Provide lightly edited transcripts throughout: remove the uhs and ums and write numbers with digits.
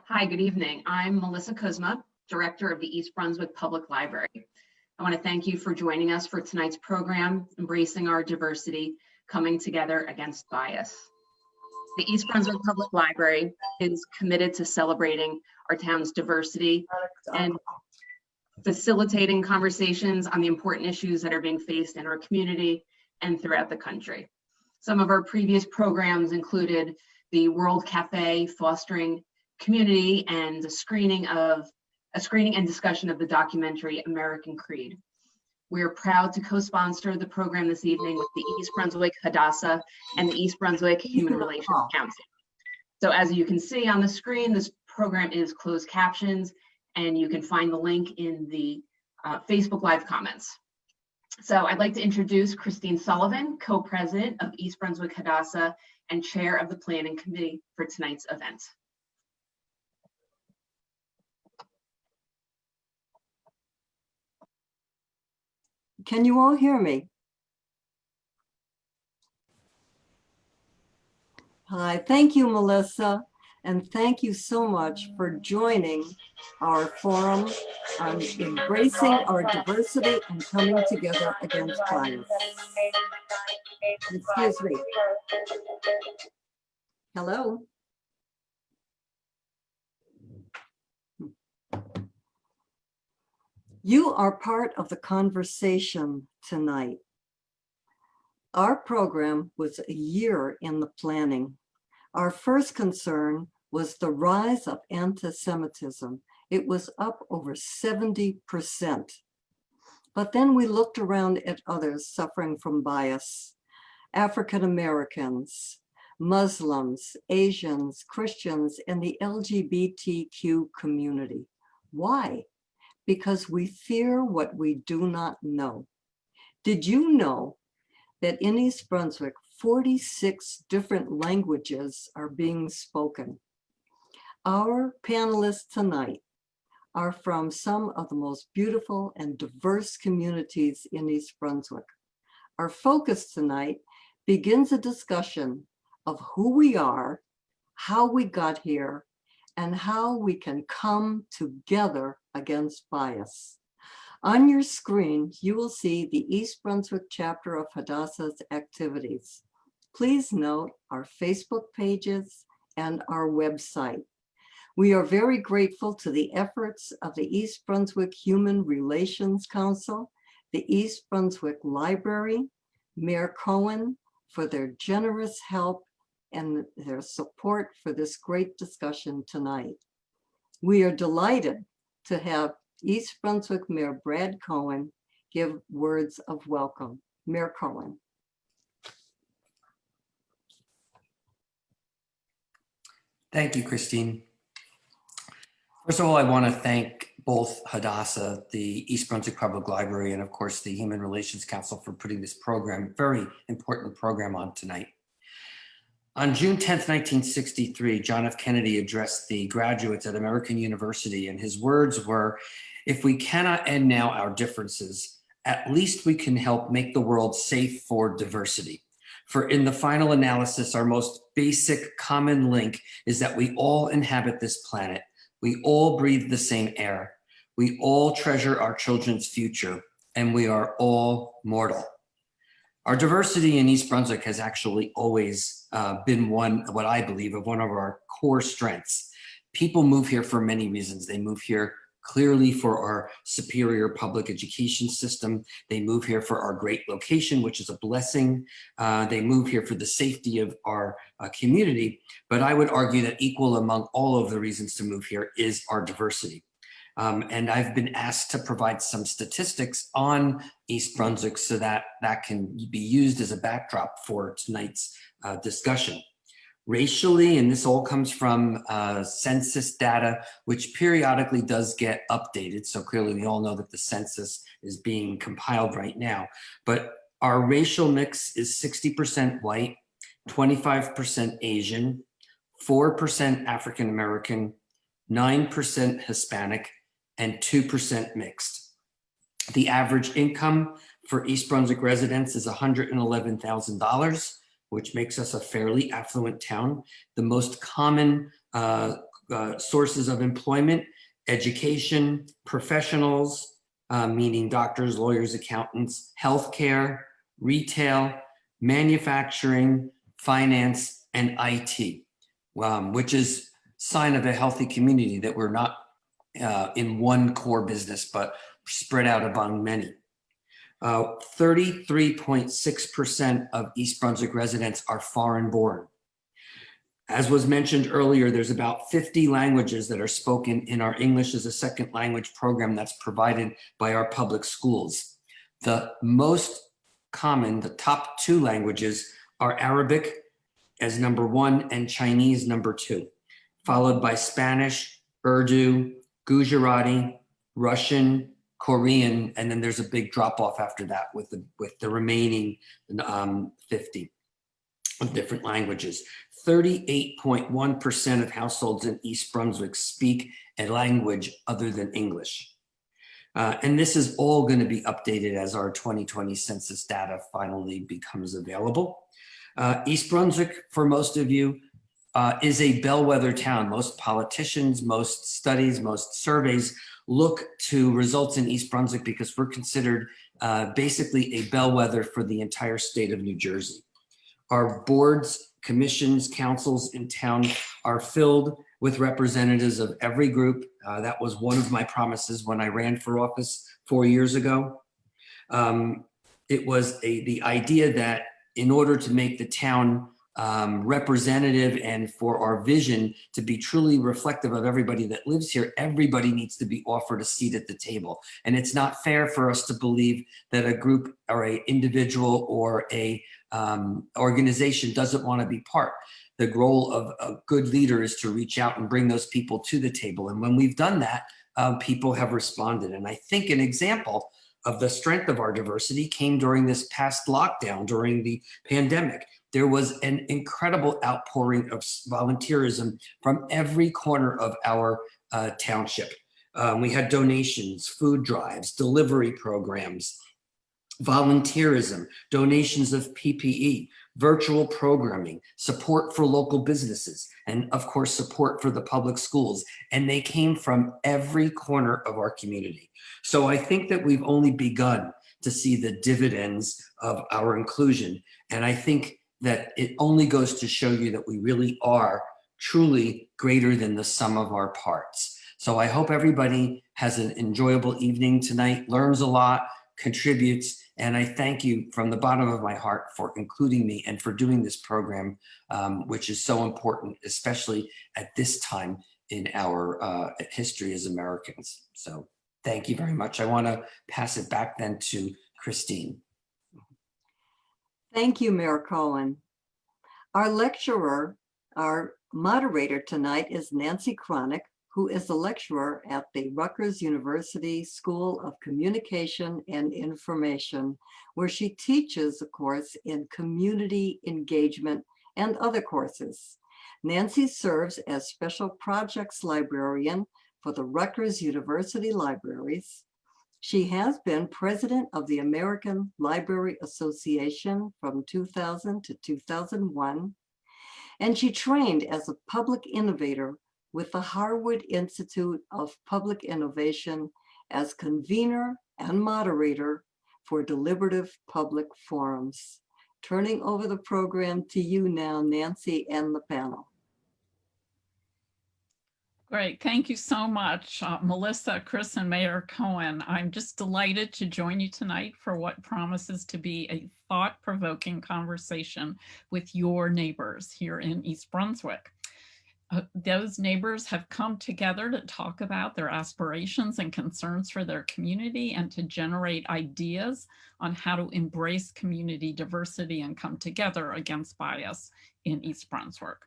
Hi, good evening. I'm Melissa Kuzma, Director of the East Brunswick Public Library. I want to thank you for joining us for tonight's program, Embracing Our Diversity, Coming Together Against Bias. The East Brunswick Public Library is committed to celebrating our town's diversity and facilitating conversations on the important issues that are being faced in our community and throughout the country. Some of our previous programs included the World Cafe, fostering community, and a screening and discussion of the documentary American Creed. We are proud to co-sponsor the program this evening with the East Brunswick Hadassah and the East Brunswick Human Relations Council. So as you can see on the screen, this program is closed captions, and you can find the link in the Facebook Live comments. So I'd like to introduce Christine Sullivan, co-president of East Brunswick Hadassah and chair of the planning committee for tonight's event. Can you all hear me? Hi, thank you, Melissa, and thank you so much for joining our forum on embracing our diversity and coming together against bias. Excuse me. Hello. You are part of the conversation tonight. Our program was a year in the planning. Our first concern was the rise of anti-Semitism. It was up over 70%. But then we looked around at others suffering from bias: African Americans, Muslims, Asians, Christians, and the LGBTQ community. Why? Because we fear what we do not know. Did you know that in East Brunswick, 46 different languages are being spoken? Our panelists tonight are from some of the most beautiful and diverse communities in East Brunswick. Our focus tonight begins a discussion of who we are, how we got here, and how we can come together against bias. On your screen, you will see the East Brunswick chapter of Hadassah's activities. Please note our Facebook pages and our website. We are very grateful to the efforts of the East Brunswick Human Relations Council, the East Brunswick Library, Mayor Cohen, for their generous help and their support for this great discussion tonight. We are delighted to have East Brunswick Mayor Brad Cohen give words of welcome. Mayor Cohen. Thank you, Christine. First of all, I want to thank both Hadassah, the East Brunswick Public Library, and of course the Human Relations Council for putting this program, very important program, on tonight. On June 10th, 1963, John F. Kennedy addressed the graduates at American University, and his words were, "If we cannot end now our differences, at least we can help make the world safe for diversity. For in the final analysis, our most basic common link is that we all inhabit this planet. We all breathe the same air. We all treasure our children's future, and we are all mortal." Our diversity in East Brunswick has actually always been what I believe, of one of our core strengths. People move here for many reasons. They move here clearly for our superior public education system. They move here for our great location, which is a blessing. They move here for the safety of our community. But I would argue that equal among all of the reasons to move here is our diversity. And I've been asked to provide some statistics on East Brunswick so that that can be used as a backdrop for tonight's discussion. Racially, and this all comes from census data, which periodically does get updated. So clearly we all know that the census is being compiled right now. But our racial mix is 60% white, 25% Asian, 4% African American, 9% Hispanic, and 2% mixed. The average income for East Brunswick residents is $111,000, which makes us a fairly affluent town. The most common sources of employment, education, professionals, meaning doctors, lawyers, accountants, healthcare, retail, manufacturing, finance, and IT, which is sign of a healthy community, that we're not in one core business, but spread out among many. 33.6% of East Brunswick residents are foreign born. As was mentioned earlier, there's about 50 languages that are spoken in our English as a second language program that's provided by our public schools. The most common, the top 2 languages are Arabic as number 1 and Chinese number 2, followed by Spanish, Urdu, Gujarati, Russian, Korean, and then there's a big drop off after that with the remaining 50 of different languages. 38.1% of households in East Brunswick speak a language other than English. And this is all going to be updated as our 2020 census data finally becomes available. East Brunswick, for most of you, is a bellwether town. Most politicians, most studies, most surveys look to results in East Brunswick because we're considered basically a bellwether for the entire state of New Jersey. Our boards, commissions, councils in town are filled with representatives of every group. That was one of my promises when I ran for office 4 years ago. It was the idea that in order to make the town representative and for our vision to be truly reflective of everybody that lives here, everybody needs to be offered a seat at the table. And it's not fair for us to believe that a group or a individual or a organization doesn't want to be part. The role of a good leader is to reach out and bring those people to the table. And when we've done that, people have responded. And I think an example of the strength of our diversity came during this past lockdown, during the pandemic. There was an incredible outpouring of volunteerism from every corner of our township. We had donations, food drives, delivery programs, volunteerism, donations of PPE, virtual programming, support for local businesses, and of course, support for the public schools. And they came from every corner of our community. So I think that we've only begun to see the dividends of our inclusion. And I think that it only goes to show you that we really are truly greater than the sum of our parts. So I hope everybody has an enjoyable evening tonight, learns a lot, contributes, and I thank you from the bottom of my heart for including me and for doing this program, which is so important, especially at this time in our history as Americans. So thank you very much. I want to pass it back then to Christine. Thank you, Mayor Cohen. Our lecturer, our moderator tonight is Nancy Cronick, who is a lecturer at the Rutgers University School of Communication and Information, where she teaches a course in community engagement and other courses. Nancy serves as Special Projects Librarian for the Rutgers University Libraries. She has been president of the American Library Association from 2000 to 2001, and she trained as a public innovator with the Harwood Institute of Public Innovation as convener and moderator for deliberative public forums. Turning over the program to you now, Nancy, and the panel. Great, thank you so much, Melissa, Chris, and Mayor Cohen. I'm just delighted to join you tonight for what promises to be a thought-provoking conversation with your neighbors here in East Brunswick. Those neighbors have come together to talk about their aspirations and concerns for their community and to generate ideas on how to embrace community diversity and come together against bias in East Brunswick.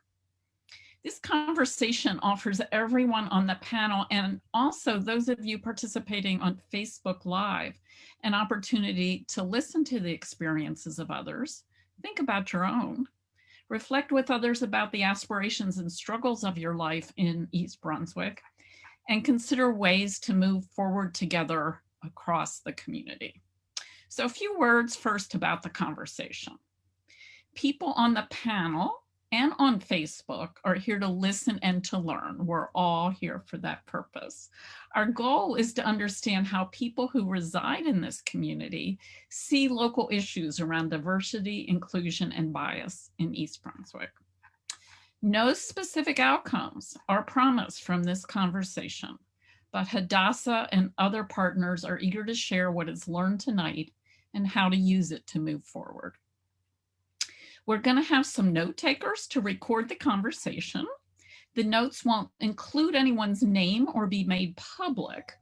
This conversation offers everyone on the panel and also those of you participating on Facebook Live an opportunity to listen to the experiences of others, think about your own, reflect with others about the aspirations and struggles of your life in East Brunswick, and consider ways to move forward together across the community. So a few words first about the conversation. People on the panel and on Facebook are here to listen and to learn. We're all here for that purpose. Our goal is to understand how people who reside in this community see local issues around diversity, inclusion, and bias in East Brunswick. No specific outcomes are promised from this conversation, but Hadassah and other partners are eager to share what is learned tonight and how to use it to move forward. We're going to have some note takers to record the conversation. The notes won't include anyone's name or be made public.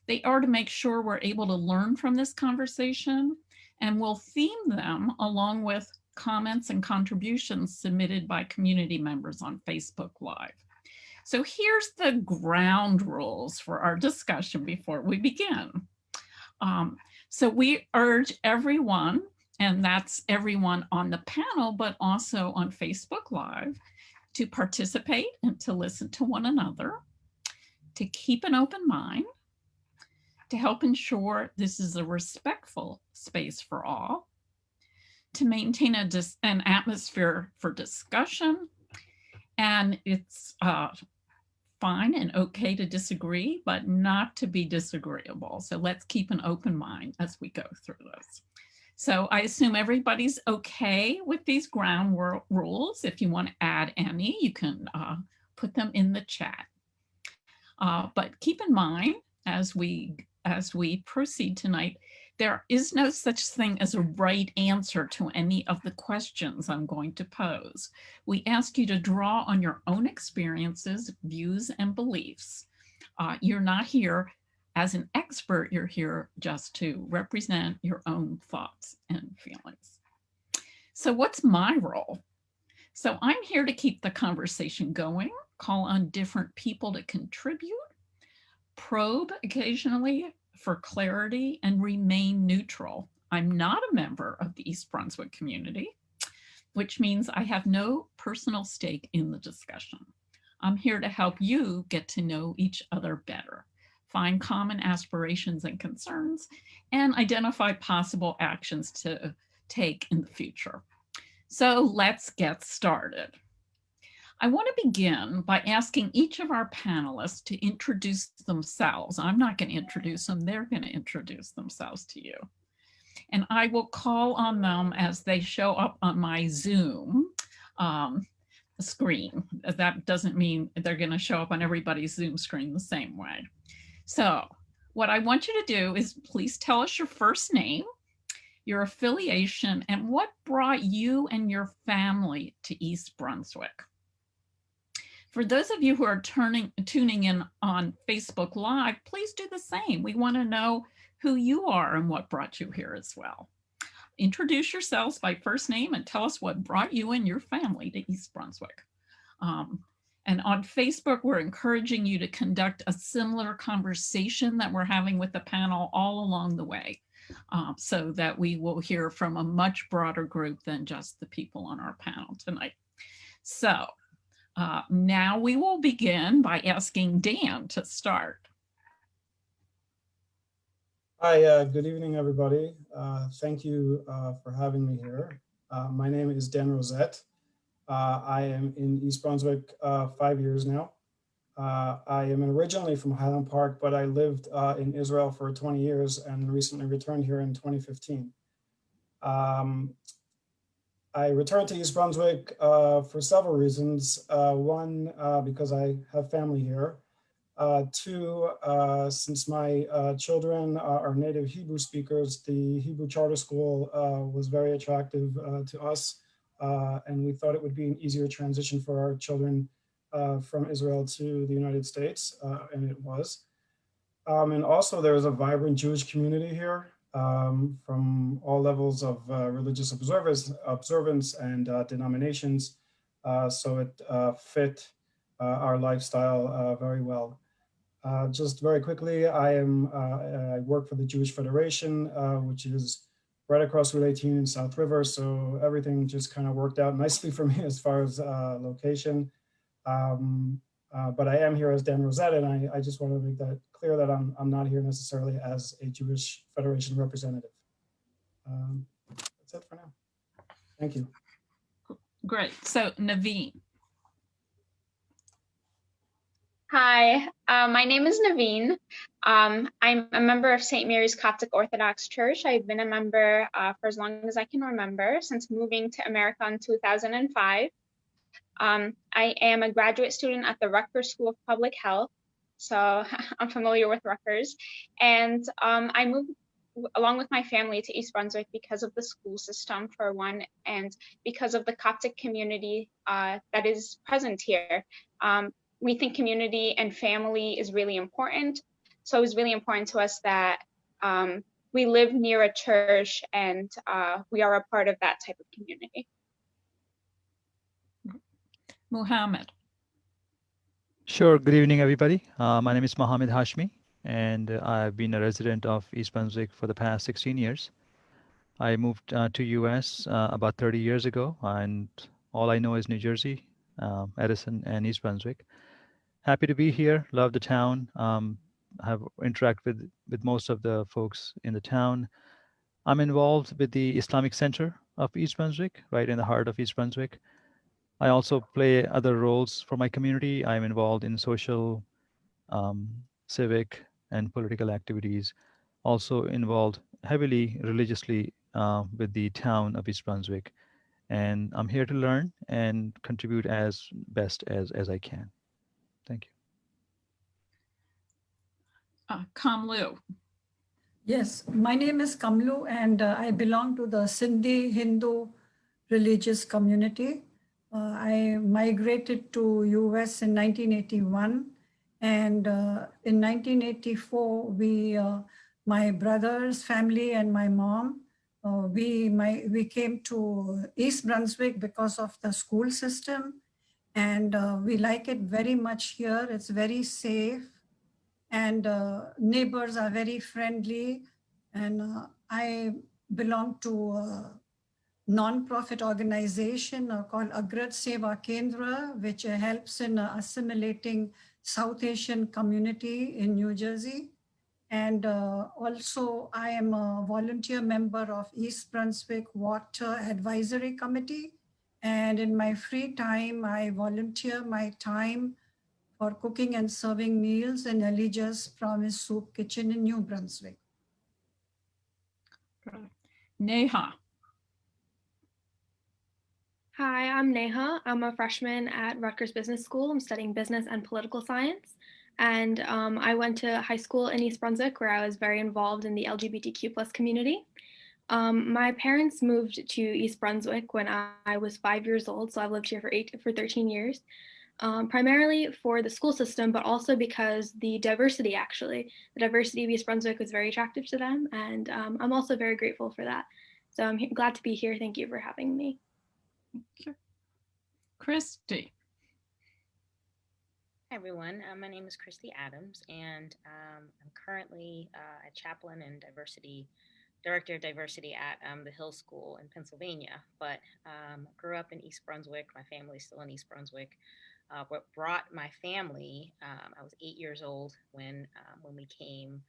They are to make sure we're able to learn from this conversation, and we'll theme them along with comments and contributions submitted by community members on Facebook Live. So here's the ground rules for our discussion before we begin. So we urge everyone, and that's everyone on the panel, but also on Facebook Live, to participate and to listen to one another, to keep an open mind, to help ensure this is a respectful space for all, to maintain an atmosphere for discussion, and it's fine and okay to disagree, but not to be disagreeable. So let's keep an open mind as we go through this. So I assume everybody's okay with these ground rules. If you want to add any, you can put them in the chat. But keep in mind, as we proceed tonight, there is no such thing as a right answer to any of the questions I'm going to pose. We ask you to draw on your own experiences, views, and beliefs. You're not here as an expert, you're here just to represent your own thoughts and feelings. So what's my role? So I'm here to keep the conversation going, call on different people to contribute, probe occasionally for clarity, and remain neutral. I'm not a member of the East Brunswick community, which means I have no personal stake in the discussion. I'm here to help you get to know each other better, find common aspirations and concerns, and identify possible actions to take in the future. So let's get started. I want to begin by asking each of our panelists to introduce themselves. I'm not going to introduce them, they're going to introduce themselves to you. And I will call on them as they show up on my Zoom screen. That doesn't mean they're going to show up on everybody's Zoom screen the same way. So what I want you to do is please tell us your first name, your affiliation, and what brought you and your family to East Brunswick. For those of you who are tuning in on Facebook Live, please do the same. We want to know who you are and what brought you here as well. Introduce yourselves by first name and tell us what brought you and your family to East Brunswick. And on Facebook, we're encouraging you to conduct a similar conversation that we're having with the panel all along the way, so that we will hear from a much broader group than just the people on our panel tonight. So now we will begin by asking Dan to start. Hi, good evening, everybody. Thank you for having me here. My name is Dan Rosette. I am in East Brunswick 5 years now. I am originally from Highland Park, but I lived in Israel for 20 years and recently returned here in 2015. I returned to East Brunswick for several reasons. One, because I have family here. Two, since my children are native Hebrew speakers, the Hebrew charter school was very attractive to us. And we thought it would be an easier transition for our children from Israel to the United States, and it was. And also there is a vibrant Jewish community here from all levels of religious observance and denominations. So it fit our lifestyle very well. Just very quickly, I work for the Jewish Federation, which is right across Route 18 in South River. So everything just kind of worked out nicely for me as far as location. But I am here as Dan Rosette, and I just want to make that clear that I'm not here necessarily as a Jewish Federation representative. That's it for now. Thank you. Great. So Naveen. Hi, my name is Naveen. I'm a member of St. Mary's Coptic Orthodox Church. I've been a member for as long as I can remember, since moving to America in 2005. I am a graduate student at the Rutgers School of Public Health, so I'm familiar with Rutgers. And I moved along with my family to East Brunswick because of the school system, for one, and because of the Coptic community that is present here. We think community and family is really important. So it was really important to us that we live near a church and we are a part of that type of community. Mohammed. Sure. Good evening, everybody. My name is Mohammed Hashmi, and I've been a resident of East Brunswick for the past 16 years. I moved to US about 30 years ago, and all I know is New Jersey, Edison, and East Brunswick. Happy to be here. Love the town. Have interacted with most of the folks in the town. I'm involved with the Islamic Center of East Brunswick, right in the heart of East Brunswick. I also play other roles for my community. I'm involved in social, civic, and political activities. Also involved heavily religiously with the town of East Brunswick. And I'm here to learn and contribute as best as I can. Thank you. Kamlu. Yes, my name is Kamlu, and I belong to the Sindhi Hindu religious community. I migrated to US in 1981, and in 1984, my brother's family and my mom, we came to East Brunswick because of the school system, and we like it very much here. It's very safe, and neighbors are very friendly. And I belong to a non-profit organization called Agrat Seva Kendra, which helps in assimilating South Asian community in New Jersey. And also I am a volunteer member of East Brunswick Water Advisory Committee. And in my free time, I volunteer my time for cooking and serving meals in Elijah's Promise Soup Kitchen in New Brunswick. Neha. Hi, I'm Neha. I'm a freshman at Rutgers Business School. I'm studying business and political science. And I went to high school in East Brunswick, where I was very involved in the LGBTQ+ community. My parents moved to East Brunswick when I was 5 years old, so I've lived here for 13 years, primarily for the school system, but also because the diversity of East Brunswick was very attractive to them, and I'm also very grateful for that. So I'm glad to be here. Thank you for having me. Okay. Christy. Hi everyone, my name is Christy Adams, and I'm currently a chaplain and director of diversity at the Hill School in Pennsylvania, but grew up in East Brunswick. My family's still in East Brunswick. What brought my family, I was 8 years old when we came.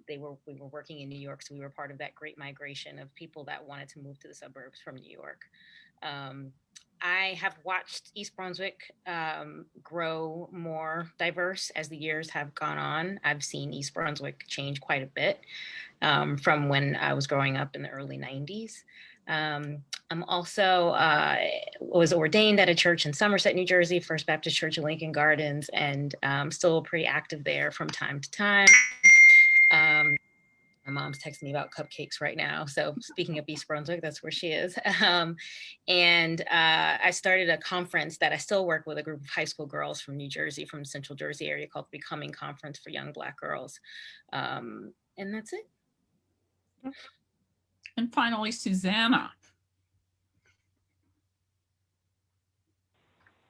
We were working in New York, so we were part of that great migration of people that wanted to move to the suburbs from New York. I have watched East Brunswick grow more diverse as the years have gone on. I've seen East Brunswick change quite a bit from when I was growing up in the early 90s. I'm also was ordained at a church in Somerset, New Jersey, First Baptist Church in Lincoln Gardens, and still pretty active there from time to time. My mom's texting me about cupcakes right now. So speaking of East Brunswick, that's where she is. And I started a conference that I still work with a group of high school girls from New Jersey, from the Central Jersey area, called the Becoming Conference for Young Black Girls. And that's it. And finally, Susanna.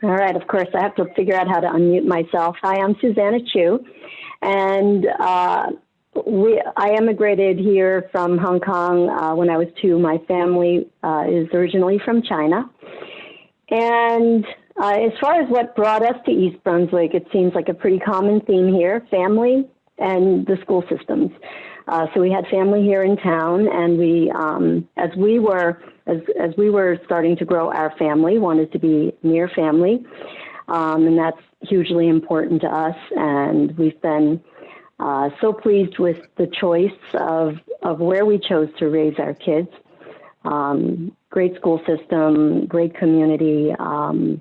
All right, of course, I have to figure out how to unmute myself. Hi, I'm Susanna Chu, and I emigrated here from Hong Kong when I was 2. My family is originally from China. And as far as what brought us to East Brunswick, it seems like a pretty common theme here, family and the school systems. So we had family here in town, and we, as we were starting to grow our family, wanted to be near family, and that's hugely important to us. And we've been so pleased with the choice of where we chose to raise our kids. Great school system, great community, and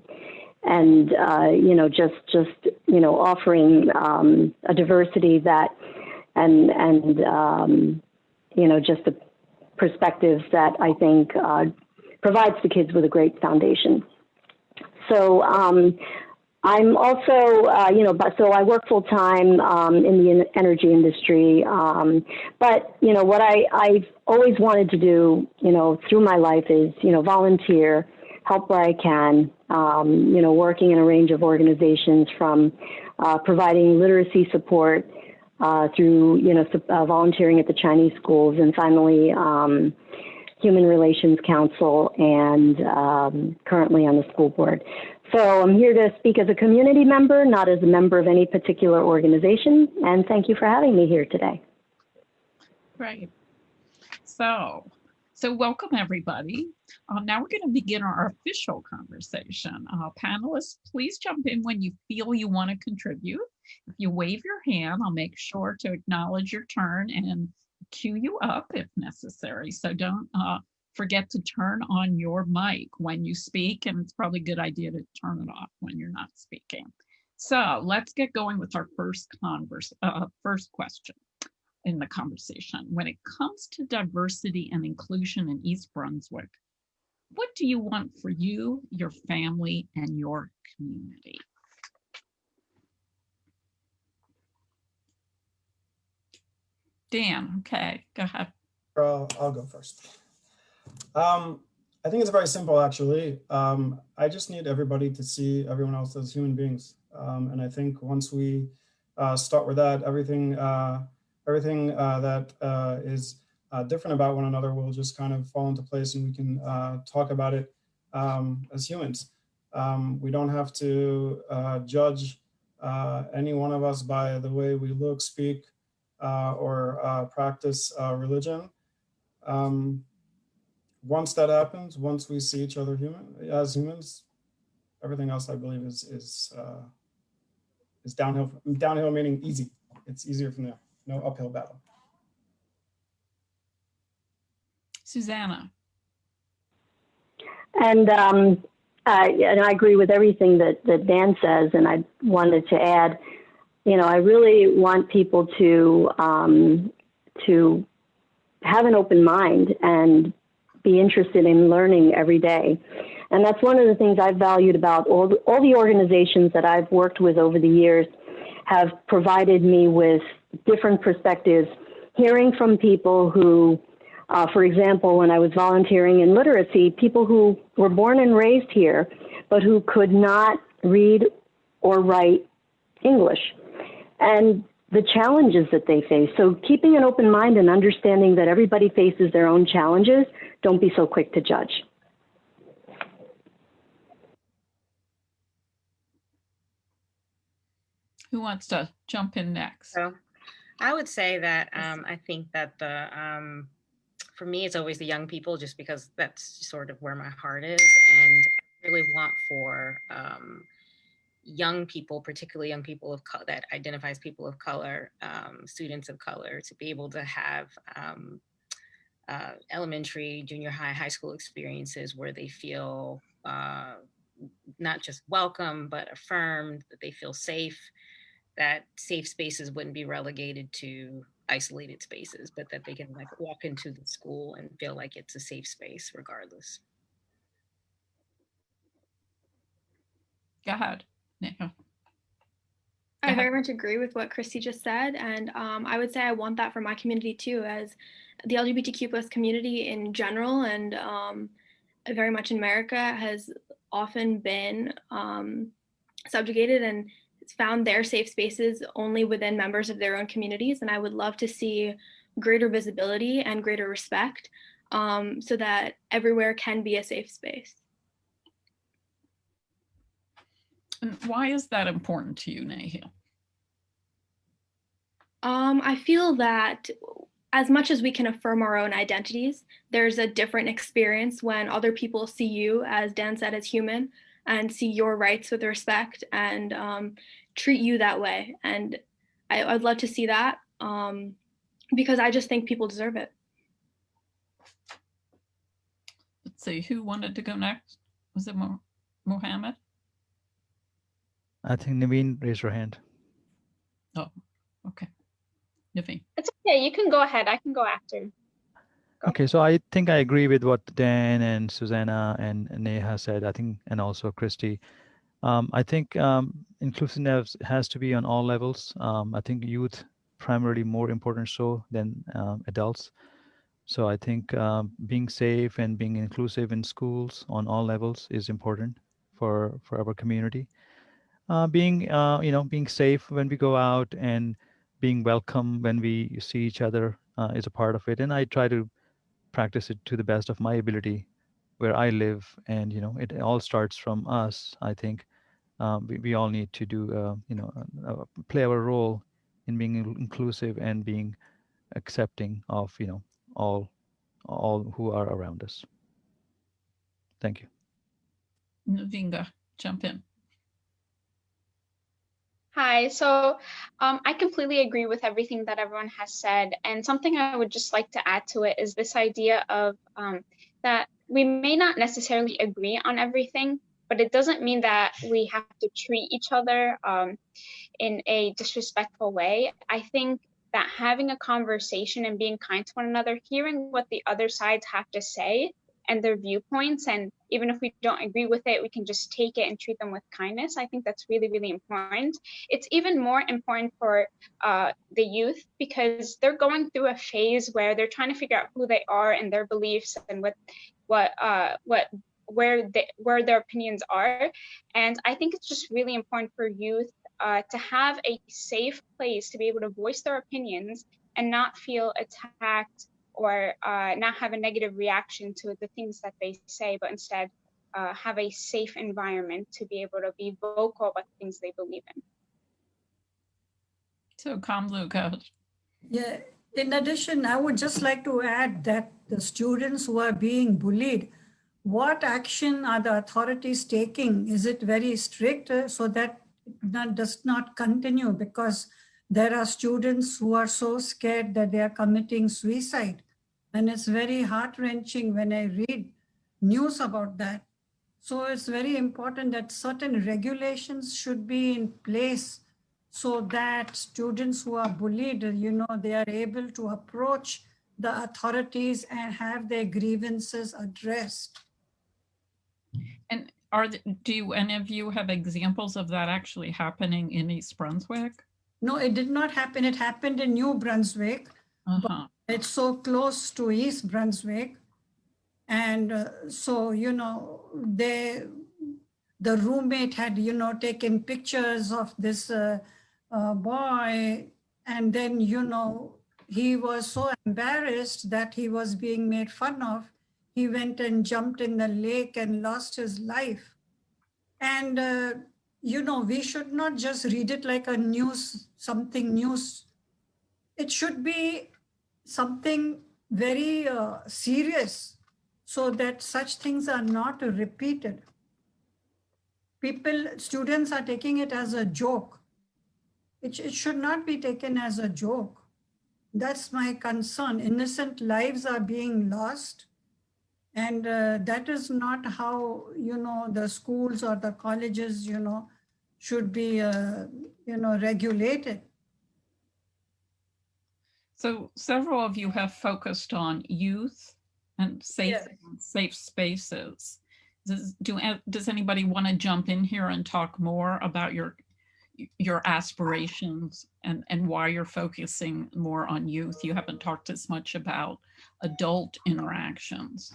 offering a diversity that, and just the perspectives that I think provides the kids with a great foundation. So I'm also, so I work full time in the energy industry. But what I've always wanted to do, through my life is, volunteer, help where I can. Working in a range of organizations, from providing literacy support through, volunteering at the Chinese schools, and finally Human Relations Council, and currently on the school board. So I'm here to speak as a community member, not as a member of any particular organization. And thank you for having me here today. Right. So welcome, everybody. Now we're going to begin our official conversation. Panelists, please jump in when you feel you want to contribute. If you wave your hand, I'll make sure to acknowledge your turn and cue you up if necessary. So don't forget to turn on your mic when you speak, and it's probably a good idea to turn it off when you're not speaking. So let's get going with our first question in the conversation. When it comes to diversity and inclusion in East Brunswick, what do you want for you, your family, and your community? Dan, okay, go ahead. I'll go first. I think it's very simple, actually. I just need everybody to see everyone else as human beings. And I think once we start with that, everything that is different about one another will just kind of fall into place, and we can talk about it as humans. We don't have to judge any one of us by the way we look, speak, or practice religion. Once that happens, once we see each other as humans, everything else, I believe, is downhill. Downhill meaning easy. It's easier from there. No uphill battle. Susanna. And I agree with everything that Dan says, and I wanted to add, I really want people to have an open mind and be interested in learning every day. And that's one of the things I've valued about all the organizations that I've worked with over the years, have provided me with different perspectives, hearing from people who, for example, when I was volunteering in literacy, people who were born and raised here, but who could not read or write English, and the challenges that they face. So keeping an open mind and understanding that everybody faces their own challenges, don't be so quick to judge. Who wants to jump in next? So I would say that I think that for me, it's always the young people, just because that's sort of where my heart is. And I really want for young people, particularly young people of color, that identifies people of color, students of color, to be able to have elementary, junior high, high school experiences where they feel not just welcome, but affirmed, that they feel safe, that safe spaces wouldn't be relegated to isolated spaces, but that they can walk into the school and feel like it's a safe space regardless. Go ahead. Yeah. I very much agree with what Christy just said. And I would say I want that for my community too, as the LGBTQ plus community in general, and very much in America, has often been subjugated and found their safe spaces only within members of their own communities. And I would love to see greater visibility and greater respect so that everywhere can be a safe space. And why is that important to you, Nahil? I feel that as much as we can affirm our own identities, there's a different experience when other people see you, as Dan said, as human, and see your rights with respect and treat you that way. And I'd love to see that because I just think people deserve it. Let's see, who wanted to go next? Was it Mohammed? I think Naveen raised her hand. Oh, okay. Naveen. It's okay. You can go ahead. I can go after. Go. Okay, so I think I agree with what Dan and Susanna and Neha said, I think, and also Christy. I think inclusiveness has to be on all levels. I think youth primarily more important so than adults. So I think being safe and being inclusive in schools on all levels is important for our community. Being safe when we go out and being welcome when we see each other is a part of it. And I try to practice it to the best of my ability where I live. And, it all starts from us. I think we all need to do, play our role in being inclusive and being accepting of, all who are around us. Thank you. Navinga, jump in. Hi, so I completely agree with everything that everyone has said. And something I would just like to add to it is this idea of that we may not necessarily agree on everything, but it doesn't mean that we have to treat each other in a disrespectful way. I think that having a conversation and being kind to one another, hearing what the other sides have to say and their viewpoints, and even if we don't agree with it, we can just take it and treat them with kindness. I think that's really, really important. It's even more important for the youth because they're going through a phase where they're trying to figure out who they are and their beliefs and where their opinions are. And I think it's just really important for youth to have a safe place to be able to voice their opinions and not feel attacked or not have a negative reaction to the things that they say, but instead have a safe environment to be able to be vocal about the things they believe in. So Kamlu, go ahead. Yeah, in addition, I would just like to add that the students who are being bullied, what action are the authorities taking? Is it very strict so that does not continue? Because there are students who are so scared that they are committing suicide. And it's very heart-wrenching when I read news about that. So it's very important that certain regulations should be in place so that students who are bullied, they are able to approach the authorities and have their grievances addressed. And do any of you have examples of that actually happening in East Brunswick? No, it did not happen. It happened in New Brunswick. But it's so close to East Brunswick. And so, the roommate had, taken pictures of this boy. And then, he was so embarrassed that he was being made fun of. He went and jumped in the lake and lost his life. And, we should not just read it like a news. It should be something very serious so that such things are not repeated. Students are taking it as a joke. It should not be taken as a joke. That's my concern. Innocent lives are being lost. And that is not how, the schools or the colleges, should be, regulated. So several of you have focused on youth and safe spaces. Does anybody want to jump in here and talk more about your aspirations and why you're focusing more on youth? You haven't talked as much about adult interactions.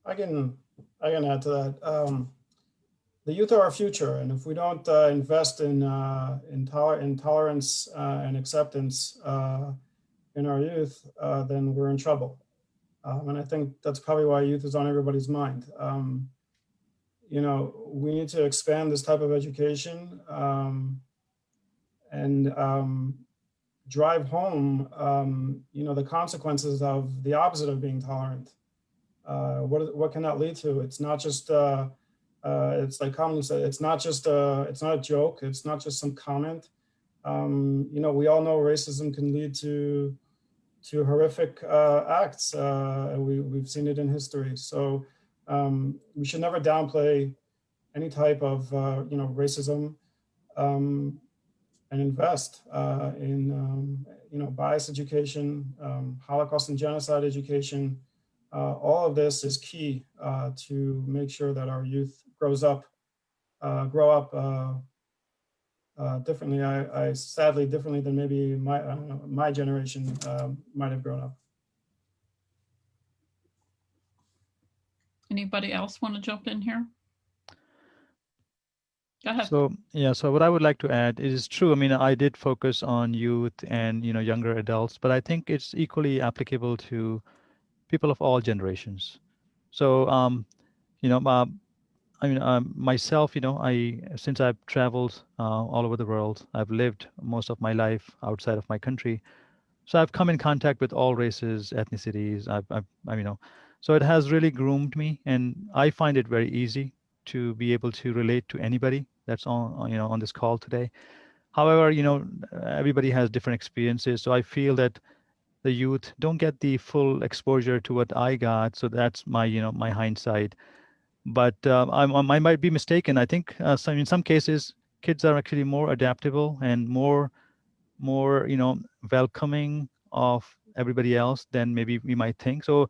I can add to that. The youth are our future, and if we don't invest in tolerance and acceptance in our youth, then we're in trouble. And I think that's probably why youth is on everybody's mind. We need to expand this type of education and drive home, the consequences of the opposite of being tolerant. What can that lead to? It's not just, it's like commonly said, it's not a joke. It's not just some comment. We all know racism can lead to horrific acts. We've seen it in history. So we should never downplay any type of, racism, and invest in, bias education, Holocaust and genocide education. All of this is key to make sure that our youth grow up differently. I sadly differently than maybe my generation might have grown up. Anybody else want to jump in here? Go ahead. So what I would like to add is true. I mean, I did focus on youth and younger adults, but I think it's equally applicable to people of all generations. So myself, since I've traveled all over the world, I've lived most of my life outside of my country. So I've come in contact with all races, ethnicities. So it has really groomed me, and I find it very easy to be able to relate to anybody that's on this call today. However, everybody has different experiences. So I feel that the youth don't get the full exposure to what I got. So that's my, my hindsight. But I might be mistaken. I think in some cases, kids are actually more adaptable and more welcoming of everybody else than maybe we might think. So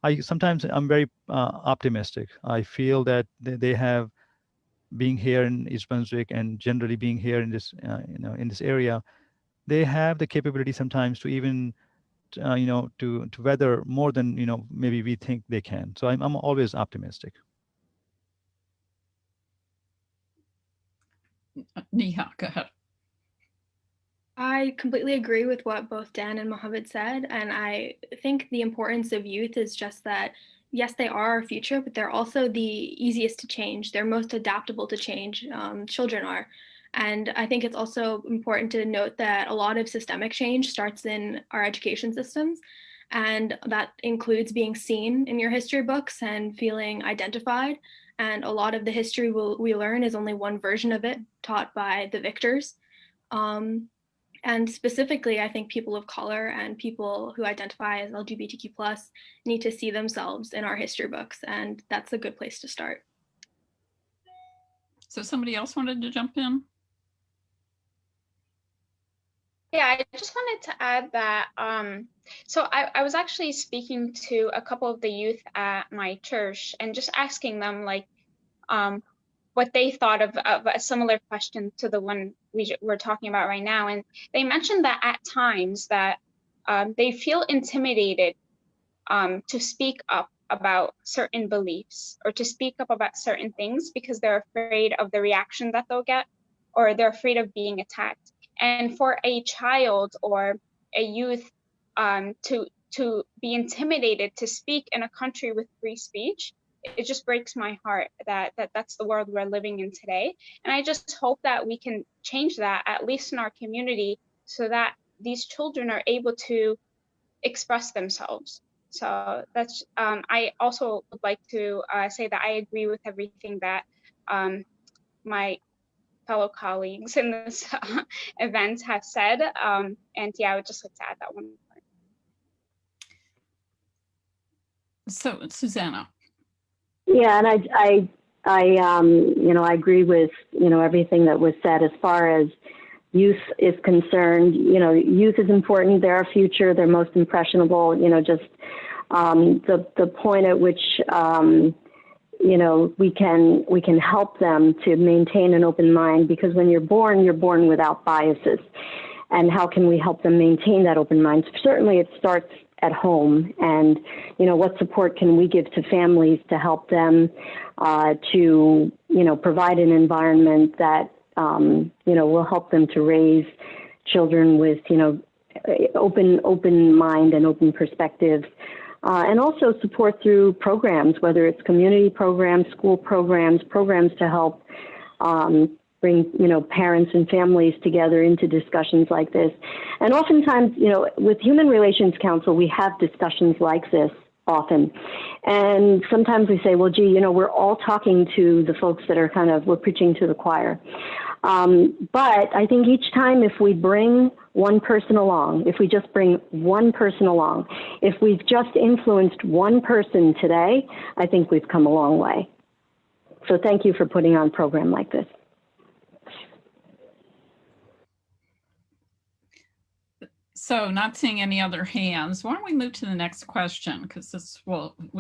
I'm very optimistic. I feel that they have, being here in East Brunswick and generally being here in this in this area, they have the capability sometimes to even to weather more than maybe we think they can. So I'm always optimistic. Neha, go ahead. I completely agree with what both Dan and Mohammed said. And I think the importance of youth is just that, yes, they are our future, but they're also the easiest to change. They're most adaptable to change. Children are. And I think it's also important to note that a lot of systemic change starts in our education systems. And that includes being seen in your history books and feeling identified. And a lot of the history we learn is only one version of it taught by the victors. And specifically, I think people of color and people who identify as LGBTQ+ need to see themselves in our history books. And that's a good place to start. So somebody else wanted to jump in? Yeah, I just wanted to add that, so I was actually speaking to a couple of the youth at my church and just asking them what they thought of a similar question to the one we're talking about right now. And they mentioned that at times that they feel intimidated to speak up about certain beliefs or to speak up about certain things because they're afraid of the reaction that they'll get, or they're afraid of being attacked. And for a child or a youth to be intimidated to speak in a country with free speech, it just breaks my heart that that's the world we're living in today. And I just hope that we can change that, at least in our community, so that these children are able to express themselves. So that's, I also would like to say that I agree with everything that my fellow colleagues in this event have said. And yeah, I would just like to add that one part. So Susanna. Yeah, and I agree with, everything that was said as far as youth is concerned. Youth is important. They're our future. They're most impressionable. Just the point at which, we can help them to maintain an open mind, because when you're born without biases. And how can we help them maintain that open mind? Certainly it starts at home, and what support can we give to families to help them to provide an environment that will help them to raise children with open mind and open perspectives, and also support through programs, whether it's community programs, school programs to help bring, parents and families together into discussions like this. And oftentimes, with Human Relations Council, we have discussions like this often. And sometimes we say, well, gee, we're all talking to the folks that are we're preaching to the choir. But I think each time if we bring one person along, if we just bring one person along, if we've just influenced one person today, I think we've come a long way. So thank you for putting on a program like this. So not seeing any other hands, why don't we move to the next question? Because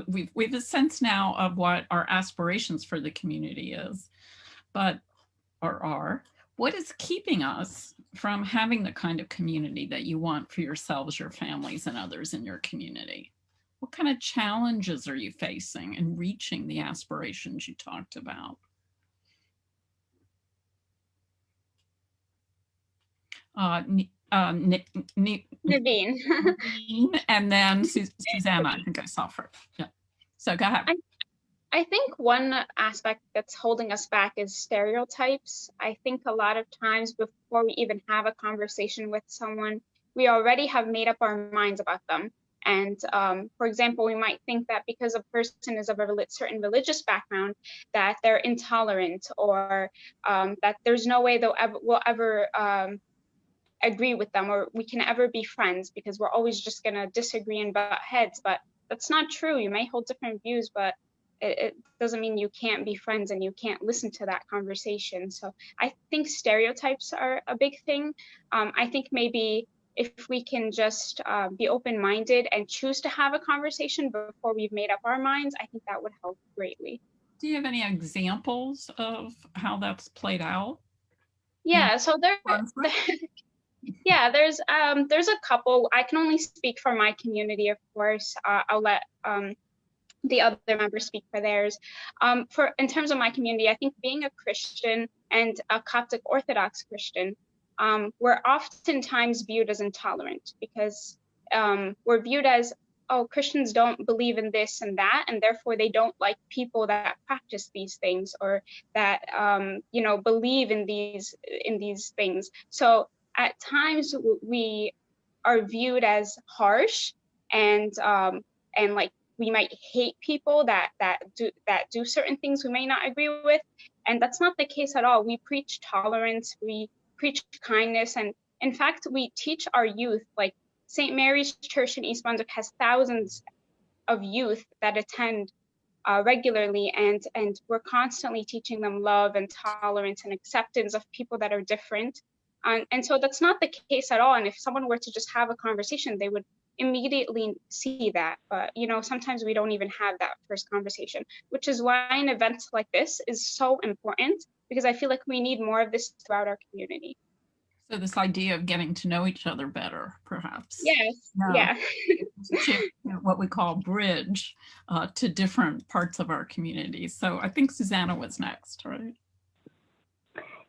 we've a sense now of what our aspirations for the community is, what is keeping us from having the kind of community that you want for yourselves, your families, and others in your community? What kind of challenges are you facing in reaching the aspirations you talked about? Naveen. And then Susanna, I think I saw her. Yeah. So go ahead. I think one aspect that's holding us back is stereotypes. I think a lot of times before we even have a conversation with someone, we already have made up our minds about them. And for example, we might think that because a person is of a certain religious background, that they're intolerant, or that there's no way we'll ever agree with them, or we can ever be friends, because we're always just going to disagree and butt heads. But that's not true. You may hold different views, but it doesn't mean you can't be friends and you can't listen to that conversation. So I think stereotypes are a big thing. I think maybe if we can just be open-minded and choose to have a conversation before we've made up our minds, I think that would help greatly. Do you have any examples of how that's played out? Yeah, so there's a couple. I can only speak for my community, of course. I'll let the other members speak for theirs. In terms of my community, I think being a Christian and a Coptic Orthodox Christian, we're oftentimes viewed as intolerant, because we're viewed as, oh, Christians don't believe in this and that, and therefore they don't like people that practice these things, or that believe in these things. So at times we are viewed as harsh, and like we might hate people that do certain things we may not agree with, and that's not the case at all. We preach tolerance, we preach kindness, and in fact we teach our youth. Like St. Mary's Church in East Brunswick has thousands of youth that attend regularly, and we're constantly teaching them love and tolerance and acceptance of people that are different. And so that's not the case at all. And if someone were to just have a conversation, they would immediately see that. But, sometimes we don't even have that first conversation, which is why an event like this is so important, because I feel like we need more of this throughout our community. So this idea of getting to know each other better, perhaps. Yes, yeah. What we call bridge to different parts of our community. So I think Susanna was next, right?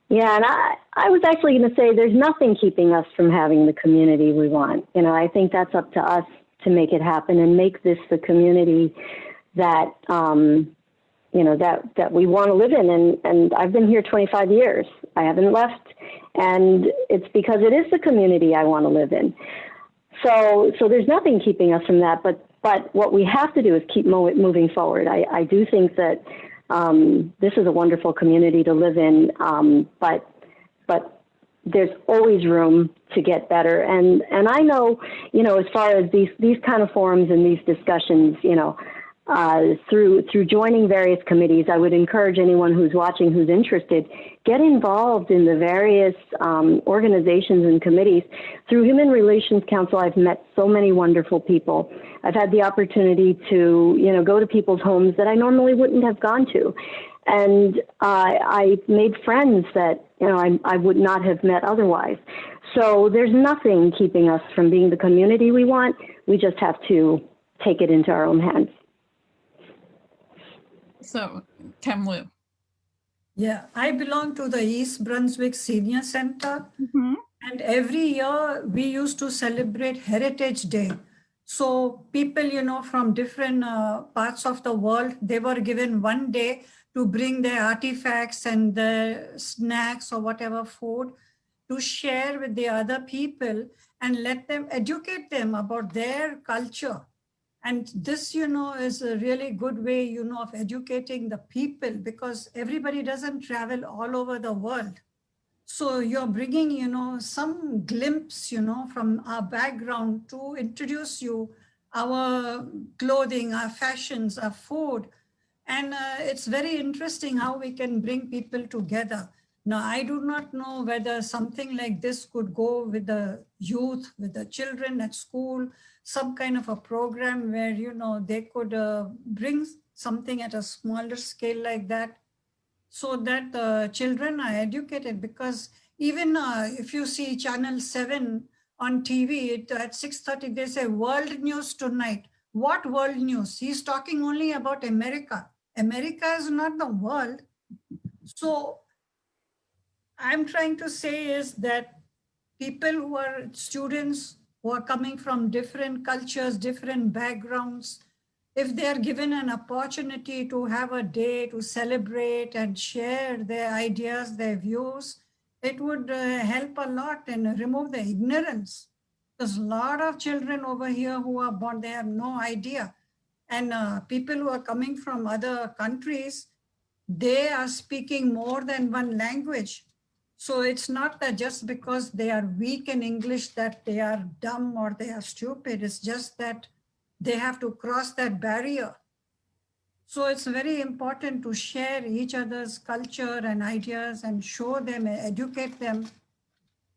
Yeah, and I was actually going to say there's nothing keeping us from having the community we want. I think that's up to us to make it happen and make this the community that, that we want to live in. And I've been here 25 years. I haven't left. And it's because it is the community I want to live in. So there's nothing keeping us from that. But what we have to do is keep moving forward. I do think that this is a wonderful community to live in, but there's always room to get better. And I know, as far as these kind of forums and these discussions, through joining various committees, I would encourage anyone who's watching, who's interested, get involved in the various organizations and committees. Through Human Relations Council, I've met so many wonderful people. I've had the opportunity to, go to people's homes that I normally wouldn't have gone to. And I made friends that, I would not have met otherwise. So there's nothing keeping us from being the community we want. We just have to take it into our own hands. So, Temlu. Yeah, I belong to the East Brunswick Senior Center. Mm-hmm. And every year we used to celebrate Heritage Day. So people, from different parts of the world, they were given one day to bring their artifacts and the snacks or whatever food to share with the other people and let them educate them about their culture. And this, is a really good way, of educating the people, because everybody doesn't travel all over the world. So you're bringing, some glimpse, from our background to introduce you our clothing, our fashions, our food. And it's very interesting how we can bring people together. Now, I do not know whether something like this could go with the youth, with the children at school, some kind of a program where, they could bring something at a smaller scale like that, so that children are educated. Because even if you see Channel 7 on TV, at 6:30, they say world news tonight. What world news? He's talking only about America. America is not the world. So I'm trying to say is that people who are students who are coming from different cultures, different backgrounds, if they are given an opportunity to have a day to celebrate and share their ideas, their views, it would help a lot and remove the ignorance. There's a lot of children over here who are born, they have no idea. And people who are coming from other countries, they are speaking more than one language. So it's not that just because they are weak in English that they are dumb or they are stupid. It's just that they have to cross that barrier. So it's very important to share each other's culture and ideas and show them, educate them,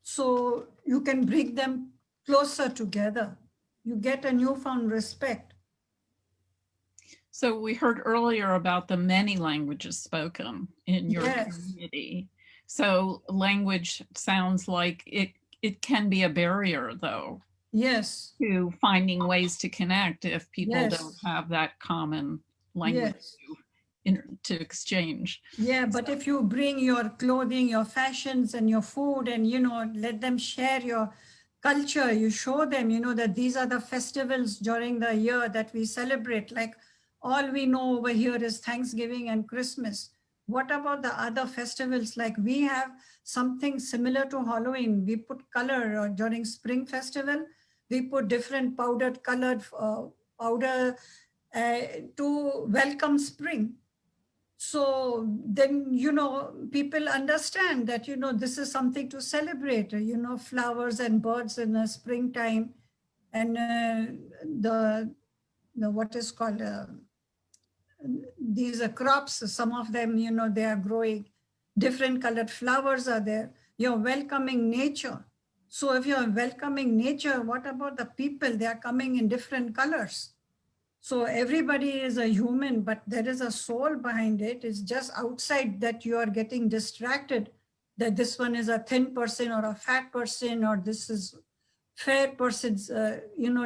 so you can bring them closer together. You get a newfound respect. So we heard earlier about the many languages spoken in your community. So language sounds like it can be a barrier, though. Yes. To finding ways to connect if people don't have that common language to exchange. Yeah, but if you bring your clothing, your fashions and your food and, let them share your culture, you show them, that these are the festivals during the year that we celebrate. Like all we know over here is Thanksgiving and Christmas. What about the other festivals? Like we have something similar to Halloween. We put color during Spring Festival. We put different powdered colored powder to welcome spring. So then, people understand that, this is something to celebrate, flowers and birds in the springtime. And the what is called, these are crops, some of them, they are growing, different colored flowers are there. You're welcoming nature. So if you're welcoming nature, what about the people? They are coming in different colors. So everybody is a human, but there is a soul behind it. It's just outside that you are getting distracted, that this one is a thin person or a fat person, or this is fair person's,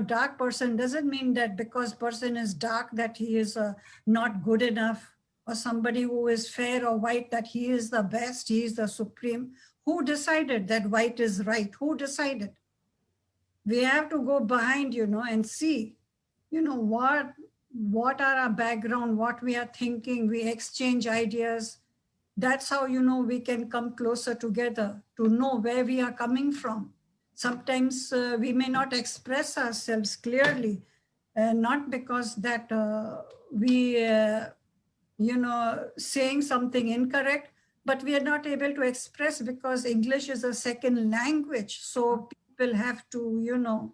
dark person. Doesn't mean that because person is dark that he is not good enough, or somebody who is fair or white that he is the best, he is the supreme. Who decided that white is right? Who decided? We have to go behind, and see, what are our background, what we are thinking, we exchange ideas. That's how, we can come closer together to know where we are coming from. Sometimes we may not express ourselves clearly, not because that we, saying something incorrect, but we are not able to express because English is a second language. So people have to,